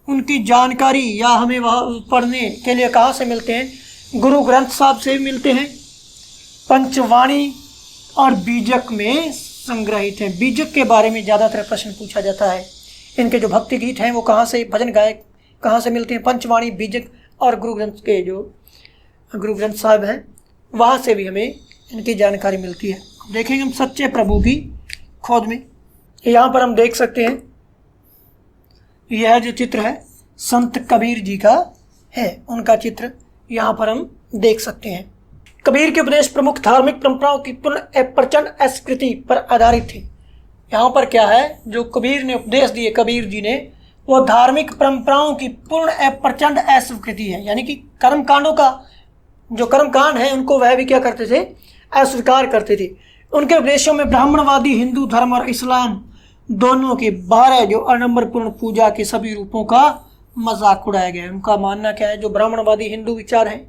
Speaker 1: उनकी जानकारी या हमें वह पढ़ने के लिए कहाँ से मिलते हैं? गुरु ग्रंथ साहब से मिलते हैं, पंचवाणी और बीजक में संग्रहित हैं। बीजक के बारे में ज़्यादातर प्रश्न पूछा जाता है। इनके जो भक्ति गीत हैं वो कहाँ से, भजन गायक कहाँ से मिलते हैं? पंचवाणी, बीजक और गुरु ग्रंथ के जो गुरु ग्रंथ साहब हैं वहाँ से भी हमें इनकी जानकारी मिलती है। देखेंगे हम सच्चे प्रभु की खोज में। यहाँ पर हम देख सकते हैं, यह जो चित्र है संत कबीर जी का है, उनका चित्र यहाँ पर हम देख सकते हैं। कबीर के उपदेश प्रमुख धार्मिक परंपराओं की पूर्ण प्रचंड अस्वीकृति पर आधारित थे। यहाँ पर क्या है? जो कबीर ने उपदेश दिए, कबीर जी ने, वो धार्मिक परंपराओं की पूर्ण प्रचंड अस्वीकृति है। यानी कि कर्मकांडों का जो कर्मकांड है उनको वह भी क्या करते थे? अस्वीकार करते थे। उनके उपदेशों में ब्राह्मणवादी हिंदू धर्म और इस्लाम दोनों के 12 जो आडंबरपूर्ण पूजा के सभी रूपों का मजाक उड़ाया गया है। उनका मानना क्या है, जो ब्राह्मणवादी हिंदू विचार है,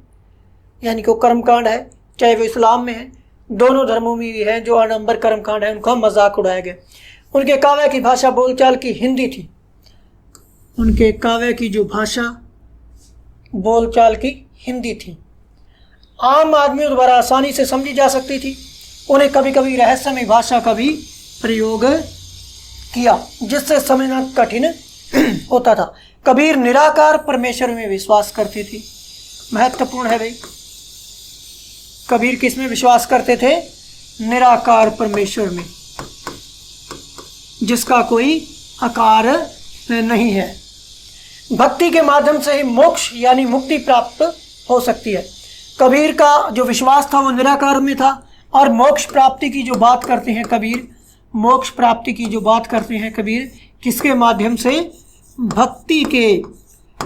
Speaker 1: यानी कि वो कर्मकांड है, चाहे वो इस्लाम में है, दोनों धर्मों में भी है, जो आडंबर कर्मकांड है उनका मजाक उड़ाया गया। उनके काव्य की भाषा बोलचाल की हिंदी थी। उनके काव्य की जो भाषा बोलचाल की हिंदी थी, आम आदमियों द्वारा आसानी से समझी जा सकती थी। उन्हें कभी कभी रहस्यमय भाषा का भी प्रयोग किया, जिससे समझना कठिन होता था। कबीर निराकार परमेश्वर में विश्वास करते थे। महत्वपूर्ण है भाई, कबीर किस में विश्वास करते थे? निराकार परमेश्वर में, जिसका कोई आकार नहीं है। भक्ति के माध्यम से ही मोक्ष यानी मुक्ति प्राप्त हो सकती है। कबीर का जो विश्वास था वो निराकार में था। और मोक्ष प्राप्ति की जो बात करते हैं कबीर, मोक्ष प्राप्ति की जो बात करते हैं कबीर, किसके माध्यम से? भक्ति के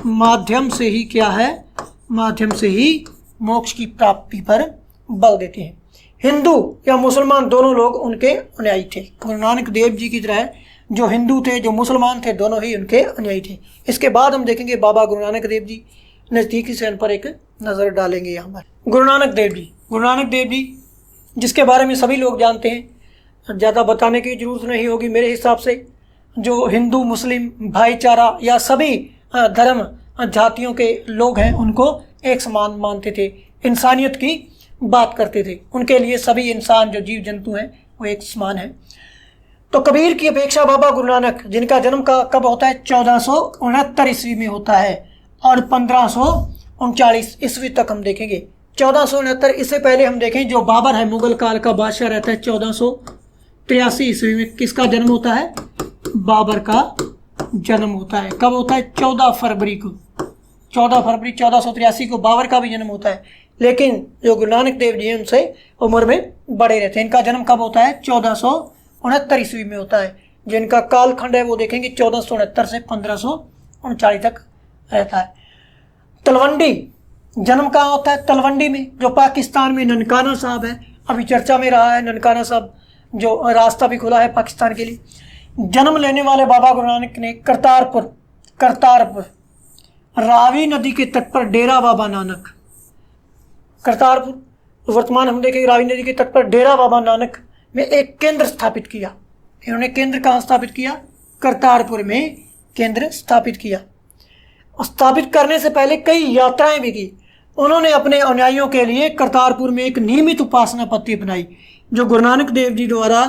Speaker 1: माध्यम से ही क्या है? माध्यम से ही मोक्ष की प्राप्ति पर बल देते हैं। हिंदू या मुसलमान दोनों लोग उनके अनुयायी थे। गुरु नानक देव जी की तरह जो हिंदू थे, जो मुसलमान थे, दोनों ही उनके अनुयायी थे। इसके बाद हम देखेंगे बाबा गुरु नानक देव जी, नज़दीकी से उन पर एक नज़र डालेंगे। यहाँ पर गुरु नानक देव जी जिसके बारे में सभी लोग जानते हैं, ज़्यादा बताने की जरूरत नहीं होगी मेरे हिसाब से। जो हिंदू मुस्लिम भाईचारा या सभी धर्म जातियों के लोग हैं उनको एक समान मानते थे, इंसानियत की बात करते थे। उनके लिए सभी इंसान जो जीव जंतु हैं वो एक समान है। तो कबीर की अपेक्षा बाबा गुरु नानक, जिनका जन्म का कब होता है? 1469 ईस्वी में होता है और 1539 ईस्वी तक हम देखेंगे। 1469, इससे पहले हम देखें जो बाबर है, मुगल काल का बादशाह रहता है, 1483 ईस्वी में किसका जन्म होता है? बाबर का जन्म होता है। कब होता है? 14 फरवरी को। 14 फरवरी 1483 को बाबर का भी जन्म होता है। लेकिन जो गुरु नानक देव जी हैं उनसे उम्र में बड़े रहते हैं। इनका जन्म कब होता है? 1469 ईस्वी में होता है। जो इनका कालखंड है वो देखेंगे 1469 से 1539 तक रहता है। तलवंडी जन्म कहाँ होता है? तलवंडी में, जो पाकिस्तान में ननकाना साहब है, अभी चर्चा में रहा है ननकाना साहब, जो रास्ता भी खुला है पाकिस्तान के लिए। जन्म लेने वाले बाबा गुरु नानक ने करतारपुर रावी नदी के तट पर डेरा बाबा नानक, करतारपुर वर्तमान हम देखेंगे रावी नदी के तट पर डेरा बाबा नानक में एक केंद्र स्थापित किया। इन्होंने केंद्र कहाँ स्थापित किया? करतारपुर में केंद्र स्थापित किया। स्थापित करने से पहले कई यात्राएं भी की। उन्होंने अपने अनुयायियों के लिए करतारपुर में एक नियमित उपासना पद्धति अपनाई। जो गुरु नानक देव जी द्वारा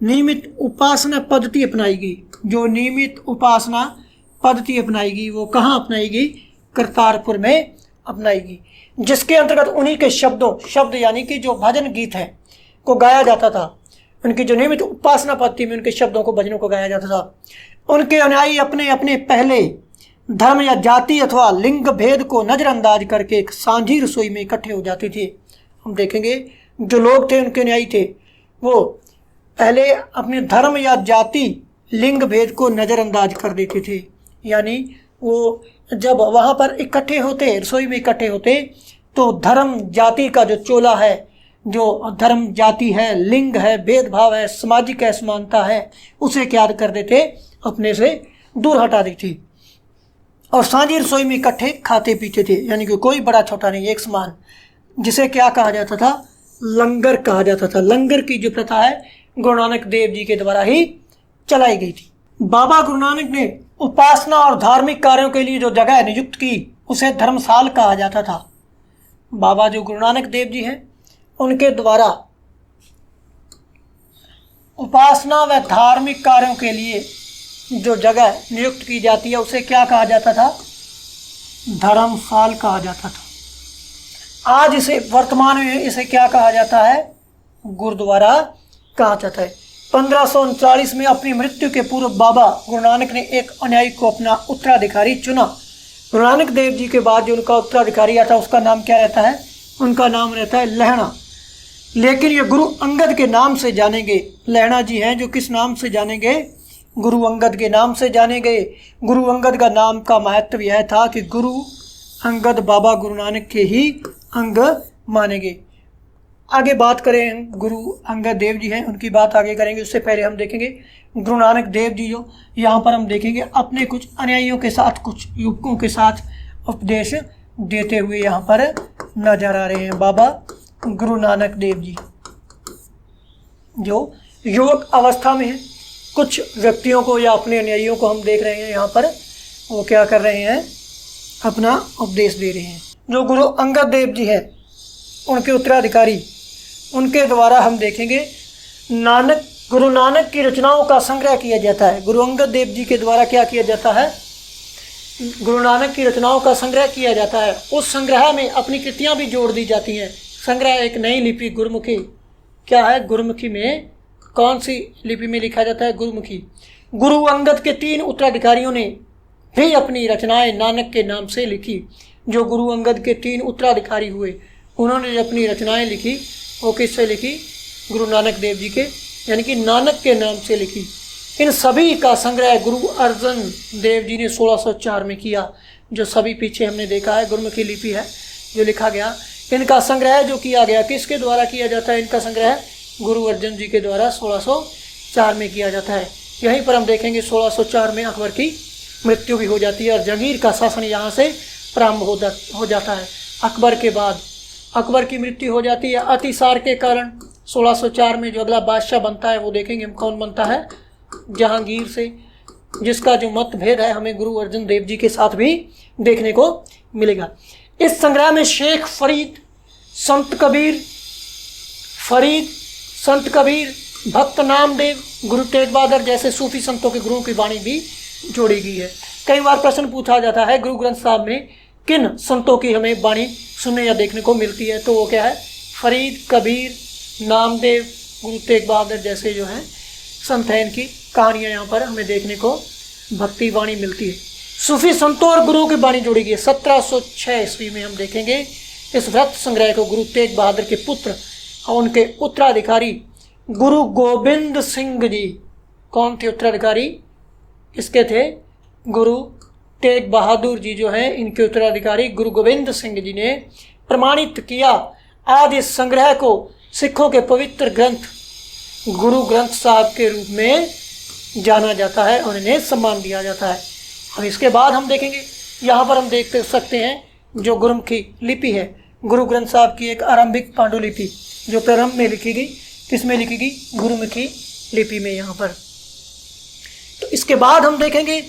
Speaker 1: नियमित उपासना पद्धति अपनाई गई, जो नियमित उपासना पद्धति अपनाई गई, वो कहाँ अपनाई गई? करतारपुर में अपनाई गई। जिसके अंतर्गत उन्हीं के शब्द यानी कि जो भजन गीत है को गाया जाता था। उनकी जो नियमित उपासना पद्धति में उनके शब्दों को, भजनों को गाया जाता था। उनके अनुयायी अपने अपने पहले धर्म या जाति अथवा लिंग भेद को नज़रअंदाज करके एक सांझी रसोई में इकट्ठे हो जाते थे। हम देखेंगे जो लोग थे उनके अनुयायी थे, वो पहले अपने धर्म या जाति लिंग भेद को नज़रअंदाज कर देते थे। यानी वो जब वहाँ पर इकट्ठे होते, रसोई में इकट्ठे होते, तो धर्म जाति का जो चोला है, जो धर्म जाति है, लिंग है, भेदभाव है, सामाजिक असमानता है, उसे क्या कर देते? अपने से दूर हटा देते। और सांझी रसोई में इकट्ठे खाते पीते थे, यानी कि कोई बड़ा छोटा नहीं, एक समान, जिसे क्या कहा जाता था? लंगर कहा जाता था। लंगर की जो प्रथा है गुरु नानक देव जी के द्वारा ही चलाई गई थी। बाबा गुरु नानक ने उपासना और धार्मिक कार्यों के लिए जो जगह नियुक्त की उसे धर्मशाल कहा जाता था। बाबा जो गुरु नानक देव जी हैं उनके द्वारा उपासना व धार्मिक कार्यों के लिए जो जगह नियुक्त की जाती है उसे क्या कहा जाता था? धर्मशाल कहा जाता था। आज इसे वर्तमान में इसे क्या कहा जाता है? गुरुद्वारा कहा जाता है। 1539 में अपनी मृत्यु के पूर्व बाबा गुरु नानक ने एक अनुयायी को अपना उत्तराधिकारी चुना। गुरु नानक देव जी के बाद जो उनका उत्तराधिकारी आता है उसका नाम क्या रहता है? उनका नाम रहता है लहणा। लेकिन ये गुरु अंगद के नाम से जानेंगे। लहणा जी हैं जो किस नाम से जानेंगे? गुरु अंगद के नाम से जाने गए। गुरु अंगद का नाम का महत्व यह था कि गुरु अंगद बाबा गुरु नानक के ही अंग माने गए। आगे बात करें गुरु अंगद देव जी हैं, उनकी बात आगे करेंगे। उससे पहले हम देखेंगे गुरु नानक देव जी जो यहाँ पर हम देखेंगे अपने कुछ अनुयायियों के साथ, कुछ युवकों के साथ उपदेश देते हुए यहाँ पर नजर आ रहे हैं। बाबा गुरु नानक देव जी जो युवक अवस्था में हैं, कुछ व्यक्तियों को या अपने अनुयायियों को हम देख रहे हैं यहाँ पर वो क्या कर रहे हैं, अपना उपदेश दे रहे हैं। जो गुरु अंगद देव जी हैं उनके उत्तराधिकारी, उनके द्वारा हम देखेंगे गुरु नानक की रचनाओं का संग्रह किया जाता है। गुरु अंगद देव जी के द्वारा क्या किया जाता है, गुरु नानक की रचनाओं का संग्रह किया जाता है। उस संग्रह में अपनी कृतियाँ भी जोड़ दी जाती हैं। संग्रह एक नई लिपि गुरुमुखी, क्या है, गुरुमुखी में कौन सी लिपि में लिखा जाता है, गुरुमुखी। गुरु अंगद के 3 उत्तराधिकारियों ने भी अपनी रचनाएं नानक के नाम से लिखी। जो गुरु अंगद के 3 उत्तराधिकारी हुए उन्होंने जो अपनी रचनाएं लिखी वो किससे लिखी, गुरु नानक देव जी के यानी कि नानक के नाम से लिखी। इन सभी का संग्रह गुरु अर्जन देव जी ने 1604 में किया। जो सभी पीछे हमने देखा है गुरुमुखी लिपि है जो लिखा गया, इनका संग्रह जो किया गया किसके द्वारा किया जाता है, इनका संग्रह गुरु अर्जन जी के द्वारा 1604 में किया जाता है। यहीं पर हम देखेंगे 1604 में अकबर की मृत्यु भी हो जाती है और जहांगीर का शासन यहाँ से प्रारंभ हो जाता है। अकबर के बाद अकबर की मृत्यु हो जाती है अतिसार के कारण। 1604 में जो अगला बादशाह बनता है वो देखेंगे हम कौन बनता है, जहांगीर से, जिसका जो मतभेद है हमें गुरु अर्जन देव जी के साथ भी देखने को मिलेगा। इस संग्रह में शेख फरीद, संत कबीर, भक्त नामदेव, गुरु तेग बहादुर जैसे सूफी संतों के गुरुओं की वाणी भी जोड़ी गई है। कई बार प्रश्न पूछा जाता है गुरु ग्रंथ साहब में किन संतों की हमें वाणी सुनने या देखने को मिलती है, तो वो क्या है, फरीद, कबीर, नामदेव, गुरु तेग बहादुर जैसे जो हैं संत हैं, इनकी कहानियाँ यहाँ पर हमें देखने को भक्ति वाणी मिलती है। सूफी संतों और गुरुओं की वाणी जोड़ी गई है। 1706 ईस्वी में हम देखेंगे इस वृत्त संग्रह को गुरु तेग बहादुर के पुत्र और उनके उत्तराधिकारी गुरु गोविंद सिंह जी, कौन थे उत्तराधिकारी इसके थे, गुरु तेग बहादुर जी जो हैं इनके उत्तराधिकारी गुरु गोविंद सिंह जी ने प्रमाणित किया। आज इस संग्रह को सिखों के पवित्र ग्रंथ गुरु ग्रंथ साहब के रूप में जाना जाता है और इन्हें सम्मान दिया जाता है। अब इसके बाद हम देखेंगे यहाँ पर हम देख सकते हैं जो गुरुमुखी लिपि है, गुरु ग्रंथ साहब की एक आरंभिक पांडुलिपि जो प्रारंभ में लिखी गई, किसमें लिखी गई, गुरुमुखी लिपि में यहाँ पर। तो इसके बाद हम देखेंगे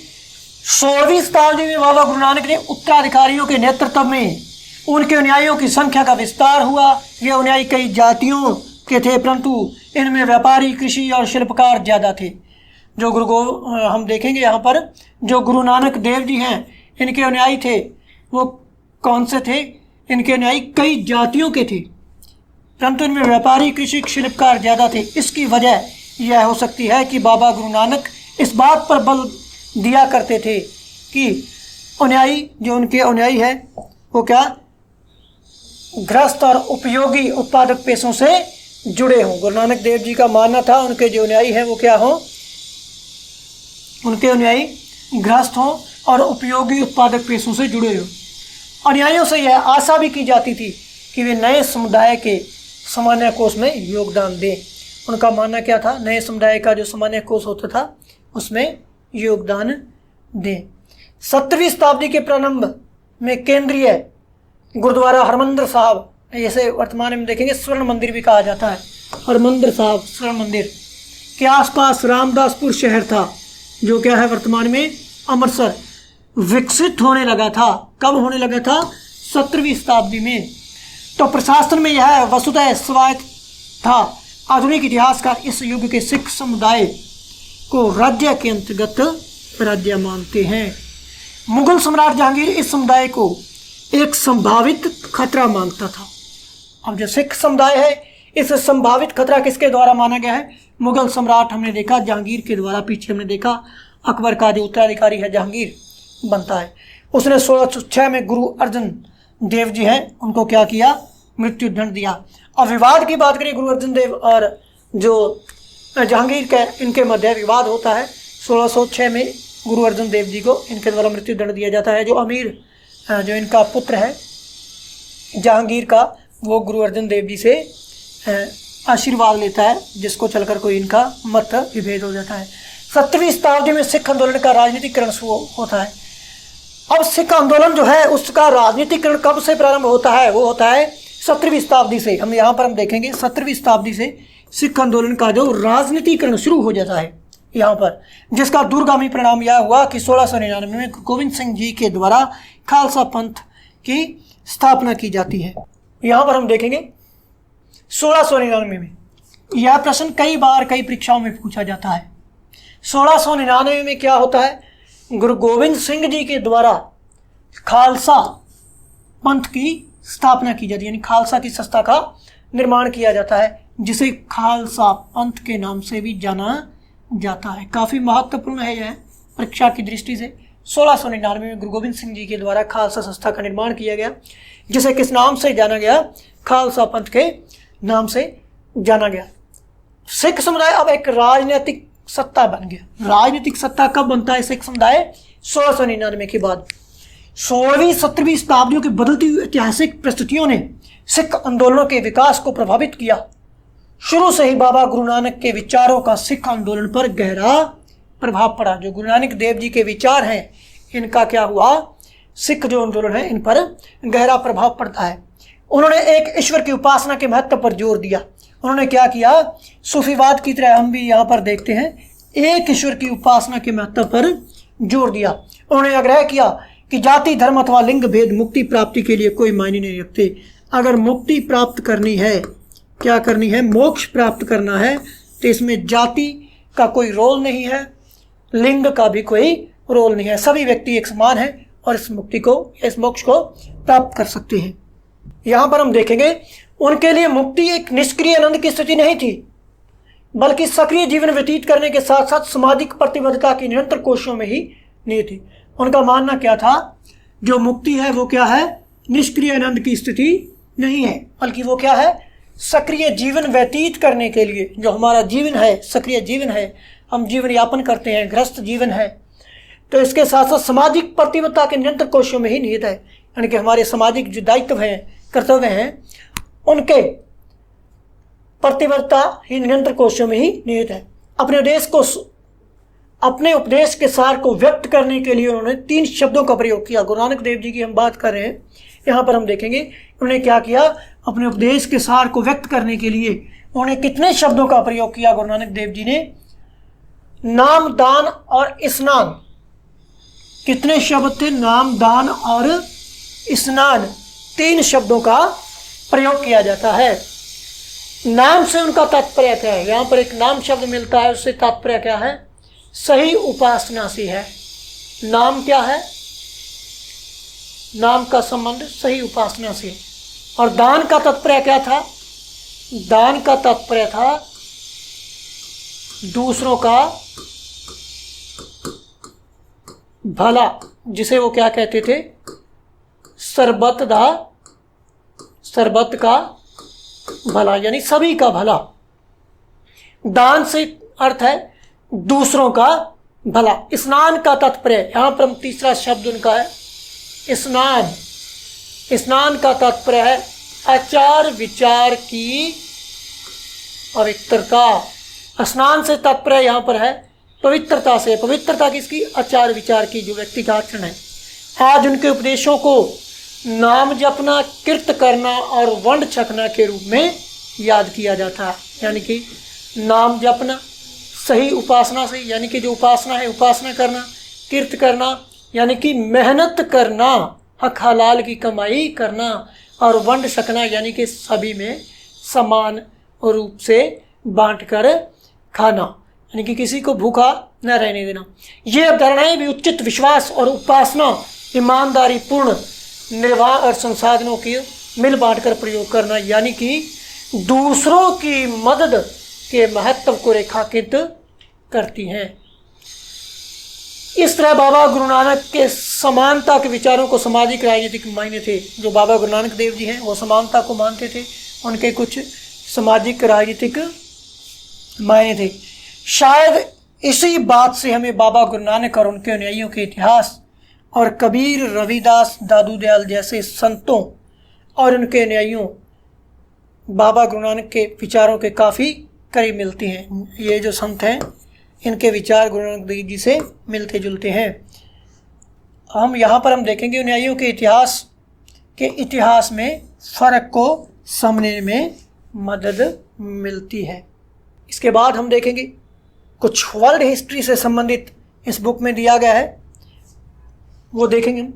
Speaker 1: 16वीं शताब्दी में बाबा गुरु नानक ने उत्तराधिकारियों के नेतृत्व में उनके अनुयायियों की संख्या का विस्तार हुआ। ये अनुयायी कई जातियों के थे परंतु इनमें व्यापारी, कृषि और शिल्पकार ज़्यादा थे। जो हम देखेंगे यहाँ पर जो गुरु नानक देव जी हैं इनके अनुयायी थे वो कौन से थे, इनके अनुयायी कई जातियों के थे परंतु इनमें व्यापारी, कृषि, शिल्पकार ज़्यादा थे। इसकी वजह यह हो सकती है कि बाबा गुरु नानक इस बात पर बल दिया करते थे कि अनुयायी जो उनके अनुयायी है वो क्या गृहस्थ और उपयोगी उत्पादक पेशों से जुड़े हों। गुरु नानक देव जी का मानना था उनके जो अनुयायी हैं वो क्या हों, उनके अनुयायी गृहस्थ हों और उपयोगी उत्पादक पेशों से जुड़े हों। अनुयायियों से यह आशा भी की जाती थी कि वे नए समुदाय के सामान्य कोष में योगदान दें। उनका मानना क्या था, नए समुदाय का जो सामान्य कोष होता था उसमें योगदान दें। 17वीं शताब्दी के प्रारंभ में केंद्रीय गुरुद्वारा हरमंदिर साहब, जैसे वर्तमान में देखेंगे स्वर्ण मंदिर भी कहा जाता है, हरमंदिर साहब स्वर्ण मंदिर के आसपास रामदासपुर शहर था जो क्या है वर्तमान में अमृतसर, विकसित होने लगा था। कब होने लगा था, 17वीं शताब्दी में। तो प्रशासन में यह वसुधैव स्वायत्त था। आधुनिक इतिहासकार इस युग के सिख समुदाय को राज्य के अंतर्गत राज्य मानते हैं। मुगल सम्राट जहांगीर इस समुदाय को एक संभावित खतरा मानता था। अब जो सिख समुदाय है इस संभावित खतरा किसके द्वारा माना गया है, मुगल सम्राट हमने देखा जहांगीर के द्वारा। पीछे हमने देखा अकबर का जो उत्तराधिकारी है जहांगीर बनता है, उसने 1606 में गुरु अर्जन देव जी हैं उनको क्या किया, मृत्यु दंड दिया। अब विवाद की बात करें, गुरु अर्जन देव और जो जहांगीर के इनके मध्य विवाद होता है। 1606 में गुरु अर्जन देव जी को इनके द्वारा मृत्यु दंड दिया जाता है। जो अमीर जो इनका पुत्र है जहांगीर का वो गुरु अर्जन देव जी से आशीर्वाद लेता है, जिसको चलकर कोई इनका मत विभेद हो जाता है। 17वीं शताब्दी में सिख आंदोलन का राजनीतिकरण शुरू होता है। अब सिख आंदोलन जो है उसका राजनीतिकरण कब से प्रारंभ होता है? वो होता है 17वीं शताब्दी से। हम यहाँ पर देखेंगे 17वीं शताब्दी से सिख आंदोलन का जो राजनीतिकरण शुरू हो जाता है यहाँ पर, जिसका दूरगामी परिणाम यह हुआ कि 1699 में गोविंद सिंह जी के द्वारा खालसा पंथ की स्थापना की जाती है। यहाँ पर हम देखेंगे 1699 में, यह प्रश्न कई बार कई परीक्षाओं में पूछा जाता है। 1699 में क्या होता है? गुरु गोविंद सिंह जी के द्वारा खालसा पंथ की स्थापना की जाती है, यानी खालसा की संस्था का निर्माण किया जाता है, जिसे खालसा पंथ के नाम से भी जाना जाता है। काफ़ी महत्वपूर्ण है यह परीक्षा की दृष्टि से। 1699 में गुरु गोविंद सिंह जी के द्वारा खालसा संस्था का निर्माण किया गया, जिसे किस नाम से जाना गया? खालसा पंथ के नाम से जाना गया। सिख समुदाय अब एक राजनीतिक सत्ता बन गया। राजनीतिक सत्ता कब बनता है सिख समुदाय? 1699 के बाद। 16वीं 17वीं शताब्दियों की बदलती हुई ऐतिहासिक परिस्थितियों ने सिख आंदोलनों के विकास को प्रभावित किया। शुरू से ही बाबा गुरु नानक के विचारों का सिख आंदोलन पर गहरा प्रभाव पड़ा। जो गुरु नानक देव जी के विचार हैं, इनका क्या हुआ? सिख जो आंदोलन है इन पर गहरा प्रभाव पड़ता है। उन्होंने एक ईश्वर की उपासना के महत्व पर जोर दिया। उन्होंने क्या किया? सूफीवाद की तरह हम भी यहाँ पर देखते हैं, एक ईश्वर की उपासना के महत्व पर जोर दिया। उन्होंने आग्रह किया कि जाति, धर्म अथवा लिंग भेद मुक्ति प्राप्ति के लिए कोई मायने नहीं रखते। अगर मुक्ति प्राप्त करनी है, क्या करनी है? मोक्ष प्राप्त करना है, तो इसमें जाति का कोई रोल नहीं है, लिंग का भी कोई रोल नहीं है। सभी व्यक्ति एक समान है और इस मुक्ति को, इस मोक्ष को प्राप्त कर सकते हैं। यहाँ पर हम देखेंगे उनके लिए मुक्ति एक निष्क्रिय आनंद की स्थिति नहीं थी, बल्कि सक्रिय जीवन व्यतीत करने के साथ साथ सामाजिक प्रतिबद्धता की निरंतर कोशिशों में ही नहीं थी। उनका मानना क्या था? जो मुक्ति है वो क्या है? निष्क्रिय आनंद की स्थिति नहीं है, बल्कि वो क्या है? सक्रिय जीवन व्यतीत करने के लिए, जो हमारा जीवन है सक्रिय जीवन है, हम जीवन यापन करते हैं, गृहस्थ जीवन है, तो इसके साथ साथ सामाजिक प्रतिबद्धता के निरंतर कोशिशों में ही निहित है। यानी कि हमारे सामाजिक जो दायित्व हैं, कर्तव्य हैं, उनके प्रतिबद्धता ही निरंतर कोशिशों में ही निहित है। अपने उपदेश के सार को व्यक्त करने के लिए उन्होंने 3 शब्दों का प्रयोग किया। गुरु नानक देव जी की हम बात कर रहे हैं, यहाँ पर हम देखेंगे उन्होंने क्या किया? अपने उपदेश के सार को व्यक्त करने के लिए उन्होंने कितने शब्दों का प्रयोग किया? गुरु नानक देव जी ने नाम, दान और स्नान। कितने शब्द थे? नाम, दान और स्नान, 3 शब्दों का प्रयोग किया जाता है। नाम से उनका तात्पर्य क्या है? यहाँ पर एक नाम शब्द मिलता है, उससे तात्पर्य क्या है? सही उपासना से है। नाम क्या है? नाम का संबंध सही उपासना से। और दान का तात्पर्य क्या था? दान का तात्पर्य था दूसरों का भला, जिसे वो क्या कहते थे? सर्बत का भला, यानी सभी का भला। दान से अर्थ है दूसरों का भला। स्नान का तात्पर्य, यहाँ पर हम तीसरा शब्द उनका है स्नान। स्नान का तात्पर्य है आचार विचार की पवित्रता। स्नान से तात्पर्य यहाँ पर है पवित्रता से। पवित्रता किसकी? आचार विचार की, जो व्यक्ति का आचरण है। आज उनके उपदेशों को नाम जपना, कीर्त करना और वंड छकना के रूप में याद किया जाता है। यानी कि नाम जपना सही उपासना से, यानी कि जो उपासना है उपासना करना, कीर्त करना यानी कि मेहनत करना, हक हलाल की कमाई करना, और वंड छकना यानी कि सभी में समान रूप से बांटकर खाना, यानी कि किसी को भूखा न रहने देना। ये अवधारणाएं भी उचित विश्वास और उपासना, ईमानदारी पूर्ण निर्वाह और संसाधनों की मिल बांटकर प्रयोग करना, यानी कि दूसरों की मदद के महत्व को रेखांकित करती हैं। इस तरह बाबा गुरु नानक के समानता के विचारों को सामाजिक राजनीतिक मायने थे। जो बाबा गुरु नानक देव जी हैं वो समानता को मानते थे, उनके कुछ सामाजिक राजनीतिक मायने थे। शायद इसी बात से हमें बाबा गुरु नानक और उनके अनुयायियों के इतिहास और कबीर, रविदास, दादू दयाल जैसे संतों और उनके अनुयायियों बाबा गुरु नानक के विचारों के काफ़ी करीब मिलती हैं। ये जो संत हैं इनके विचार गुरु नानक देव जी से मिलते जुलते हैं। हम यहाँ पर हम देखेंगे अनुयायियों के इतिहास में फ़र्क को समझने में मदद मिलती है। इसके बाद हम देखेंगे कुछ वर्ल्ड हिस्ट्री से संबंधित इस बुक में दिया गया है, वो देखेंगे।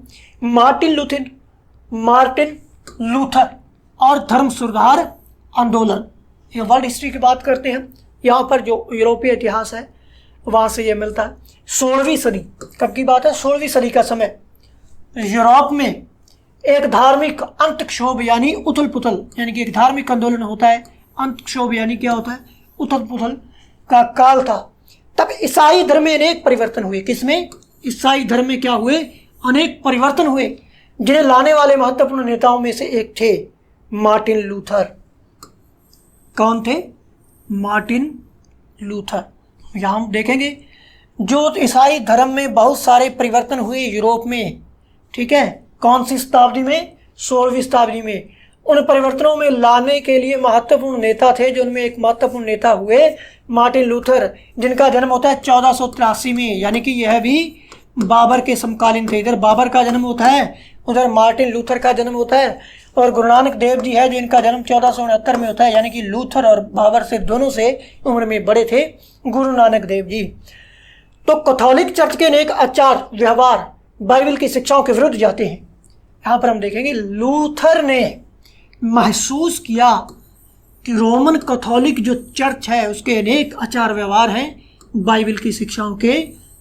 Speaker 1: मार्टिन लूथर और धर्म सुधार आंदोलन, ये वर्ल्ड हिस्ट्री की बात करते हैं। यहाँ पर जो यूरोपीय इतिहास है वहाँ से ये मिलता है। 16वीं सदी, कब की बात है? 16वीं सदी का समय। यूरोप में एक धार्मिक अंतक्षोभ यानी उथल पुथल, यानी कि एक धार्मिक आंदोलन होता है। अंतक्षोभ यानी क्या होता है? उथल पुथल का काल था। तब ईसाई धर्म में अनेक परिवर्तन हुए। किसमें? ईसाई धर्म में क्या हुए? अनेक परिवर्तन हुए, जिन्हें लाने वाले महत्वपूर्ण नेताओं में से एक थे मार्टिन लूथर। कौन थे? Martin Luther. यहाँ हम देखेंगे जो ईसाई धर्म में बहुत सारे परिवर्तन हुए यूरोप में, ठीक है, कौन सी शताब्दी में? 16वीं शताब्दी में। उन परिवर्तनों में लाने के लिए महत्वपूर्ण नेता थे, जो उनमें एक महत्वपूर्ण नेता हुए मार्टिन लूथर, जिनका जन्म होता है 1483 में, यानी कि यह भी बाबर के समकालीन थे। इधर बाबर का जन्म होता है, उधर मार्टिन लूथर का जन्म होता है। और गुरु नानक देव जी है जो इनका जन्म 1469 में होता है, यानी कि लूथर और बाबर से दोनों से उम्र में बड़े थे गुरु नानक देव जी। तो कैथोलिक चर्च के अनेक आचार व्यवहार बाइबल की शिक्षाओं के विरुद्ध जाते हैं। यहाँ पर हम देखेंगे लूथर ने महसूस किया कि रोमन कैथोलिक जो चर्च है उसके अनेक आचार व्यवहार हैं बाइबल की शिक्षाओं के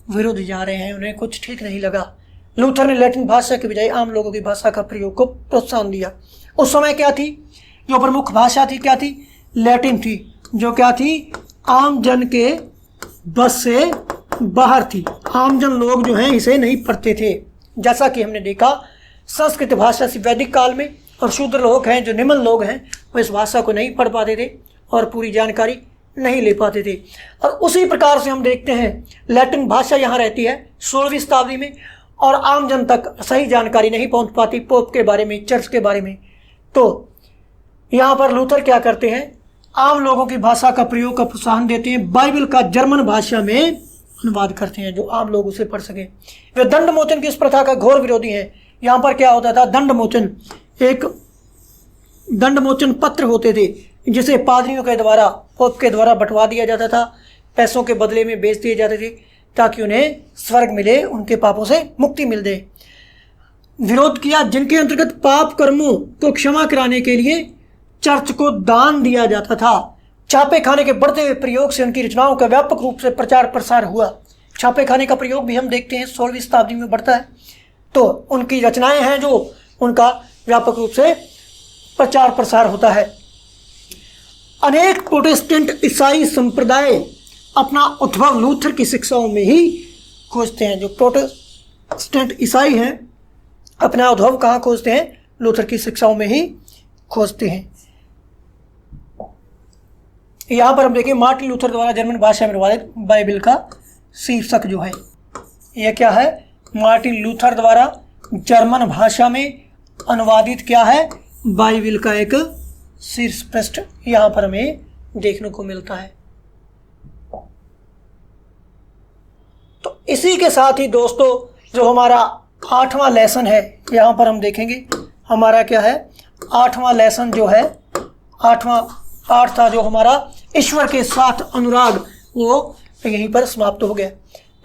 Speaker 1: विरुद्ध जा रहे हैं, उन्हें कुछ ठीक नहीं लगा। लूथर ने लैटिन भाषा के बजाय आम लोगों की भाषा का प्रयोग को प्रोत्साहन दिया। उस समय क्या थी जो प्रमुख भाषा थी? क्या थी? लैटिन थी, जो क्या थी? आम जन के बस से बाहर थी। आम जन लोग जो हैं इसे नहीं पढ़ते थे। जैसा कि हमने देखा संस्कृत भाषा से वैदिक काल में, और शूद्र लोग हैं जो निम्न लोग हैं वो इस भाषा को नहीं पढ़ पाते थे और पूरी जानकारी नहीं ले पाते थे। और उसी प्रकार से हम देखते हैं लैटिन भाषा यहाँ रहती है 16वीं शताब्दी में, और आम जन तक सही जानकारी नहीं पहुँच पाती पोप के बारे में, चर्च के बारे में। तो यहाँ पर लूथर क्या करते हैं? आम लोगों की भाषा का प्रयोग का प्रोत्साहन देते हैं, बाइबल का जर्मन भाषा में अनुवाद करते हैं जो आम लोग उसे पढ़ सकें। वे दंड मोचन की इस प्रथा का घोर विरोधी हैं। यहाँ पर क्या होता था? दंड मोचन, एक दंड मोचन पत्र होते थे जिसे पादरियों के द्वारा, पोप के द्वारा बंटवा दिया जाता था, पैसों के बदले में बेच दिए जाते थे ताकि उन्हें स्वर्ग मिले, उनके पापों से मुक्ति मिल जाए। विरोध किया जिनके अंतर्गत पाप कर्मों को क्षमा कराने के लिए चर्च को दान दिया जाता था। छापे खाने के बढ़ते हुए प्रयोग से उनकी रचनाओं का व्यापक रूप से प्रचार प्रसार हुआ। छापे खाने का प्रयोग भी हम देखते हैं 16वीं शताब्दी में बढ़ता है। तो उनकी रचनाएं हैं जो उनका व्यापक रूप से प्रचार प्रसार होता है। अनेक प्रोटेस्टेंट ईसाई संप्रदाय अपना उद्भव लूथर की शिक्षाओं में ही खोजते हैं। जो प्रोटेस्टेंट ईसाई हैं अपना उद्भव कहाँ खोजते हैं? लूथर की शिक्षाओं में ही खोजते हैं। यहाँ पर हम देखें मार्टिन लूथर द्वारा जर्मन भाषा में अनुवादित बाइबल का शीर्षक जो है, यह क्या है? मार्टिन लूथर द्वारा जर्मन भाषा में अनुवादित क्या है? बाइबल का एक शीर्ष पृष्ठ यहाँ पर हमें देखने को मिलता है। तो इसी के साथ ही दोस्तों जो हमारा 8वां लेसन है यहाँ पर हम देखेंगे। हमारा क्या है? 8वां लेसन जो है, 8वां पाठ था जो हमारा ईश्वर के साथ अनुराग, वो यहीं पर समाप्त हो गया।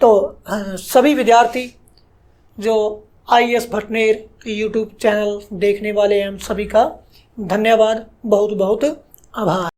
Speaker 1: तो सभी विद्यार्थी जो IAS भटनेर YouTube चैनल देखने वाले हैं, हम सभी का धन्यवाद, बहुत बहुत आभार।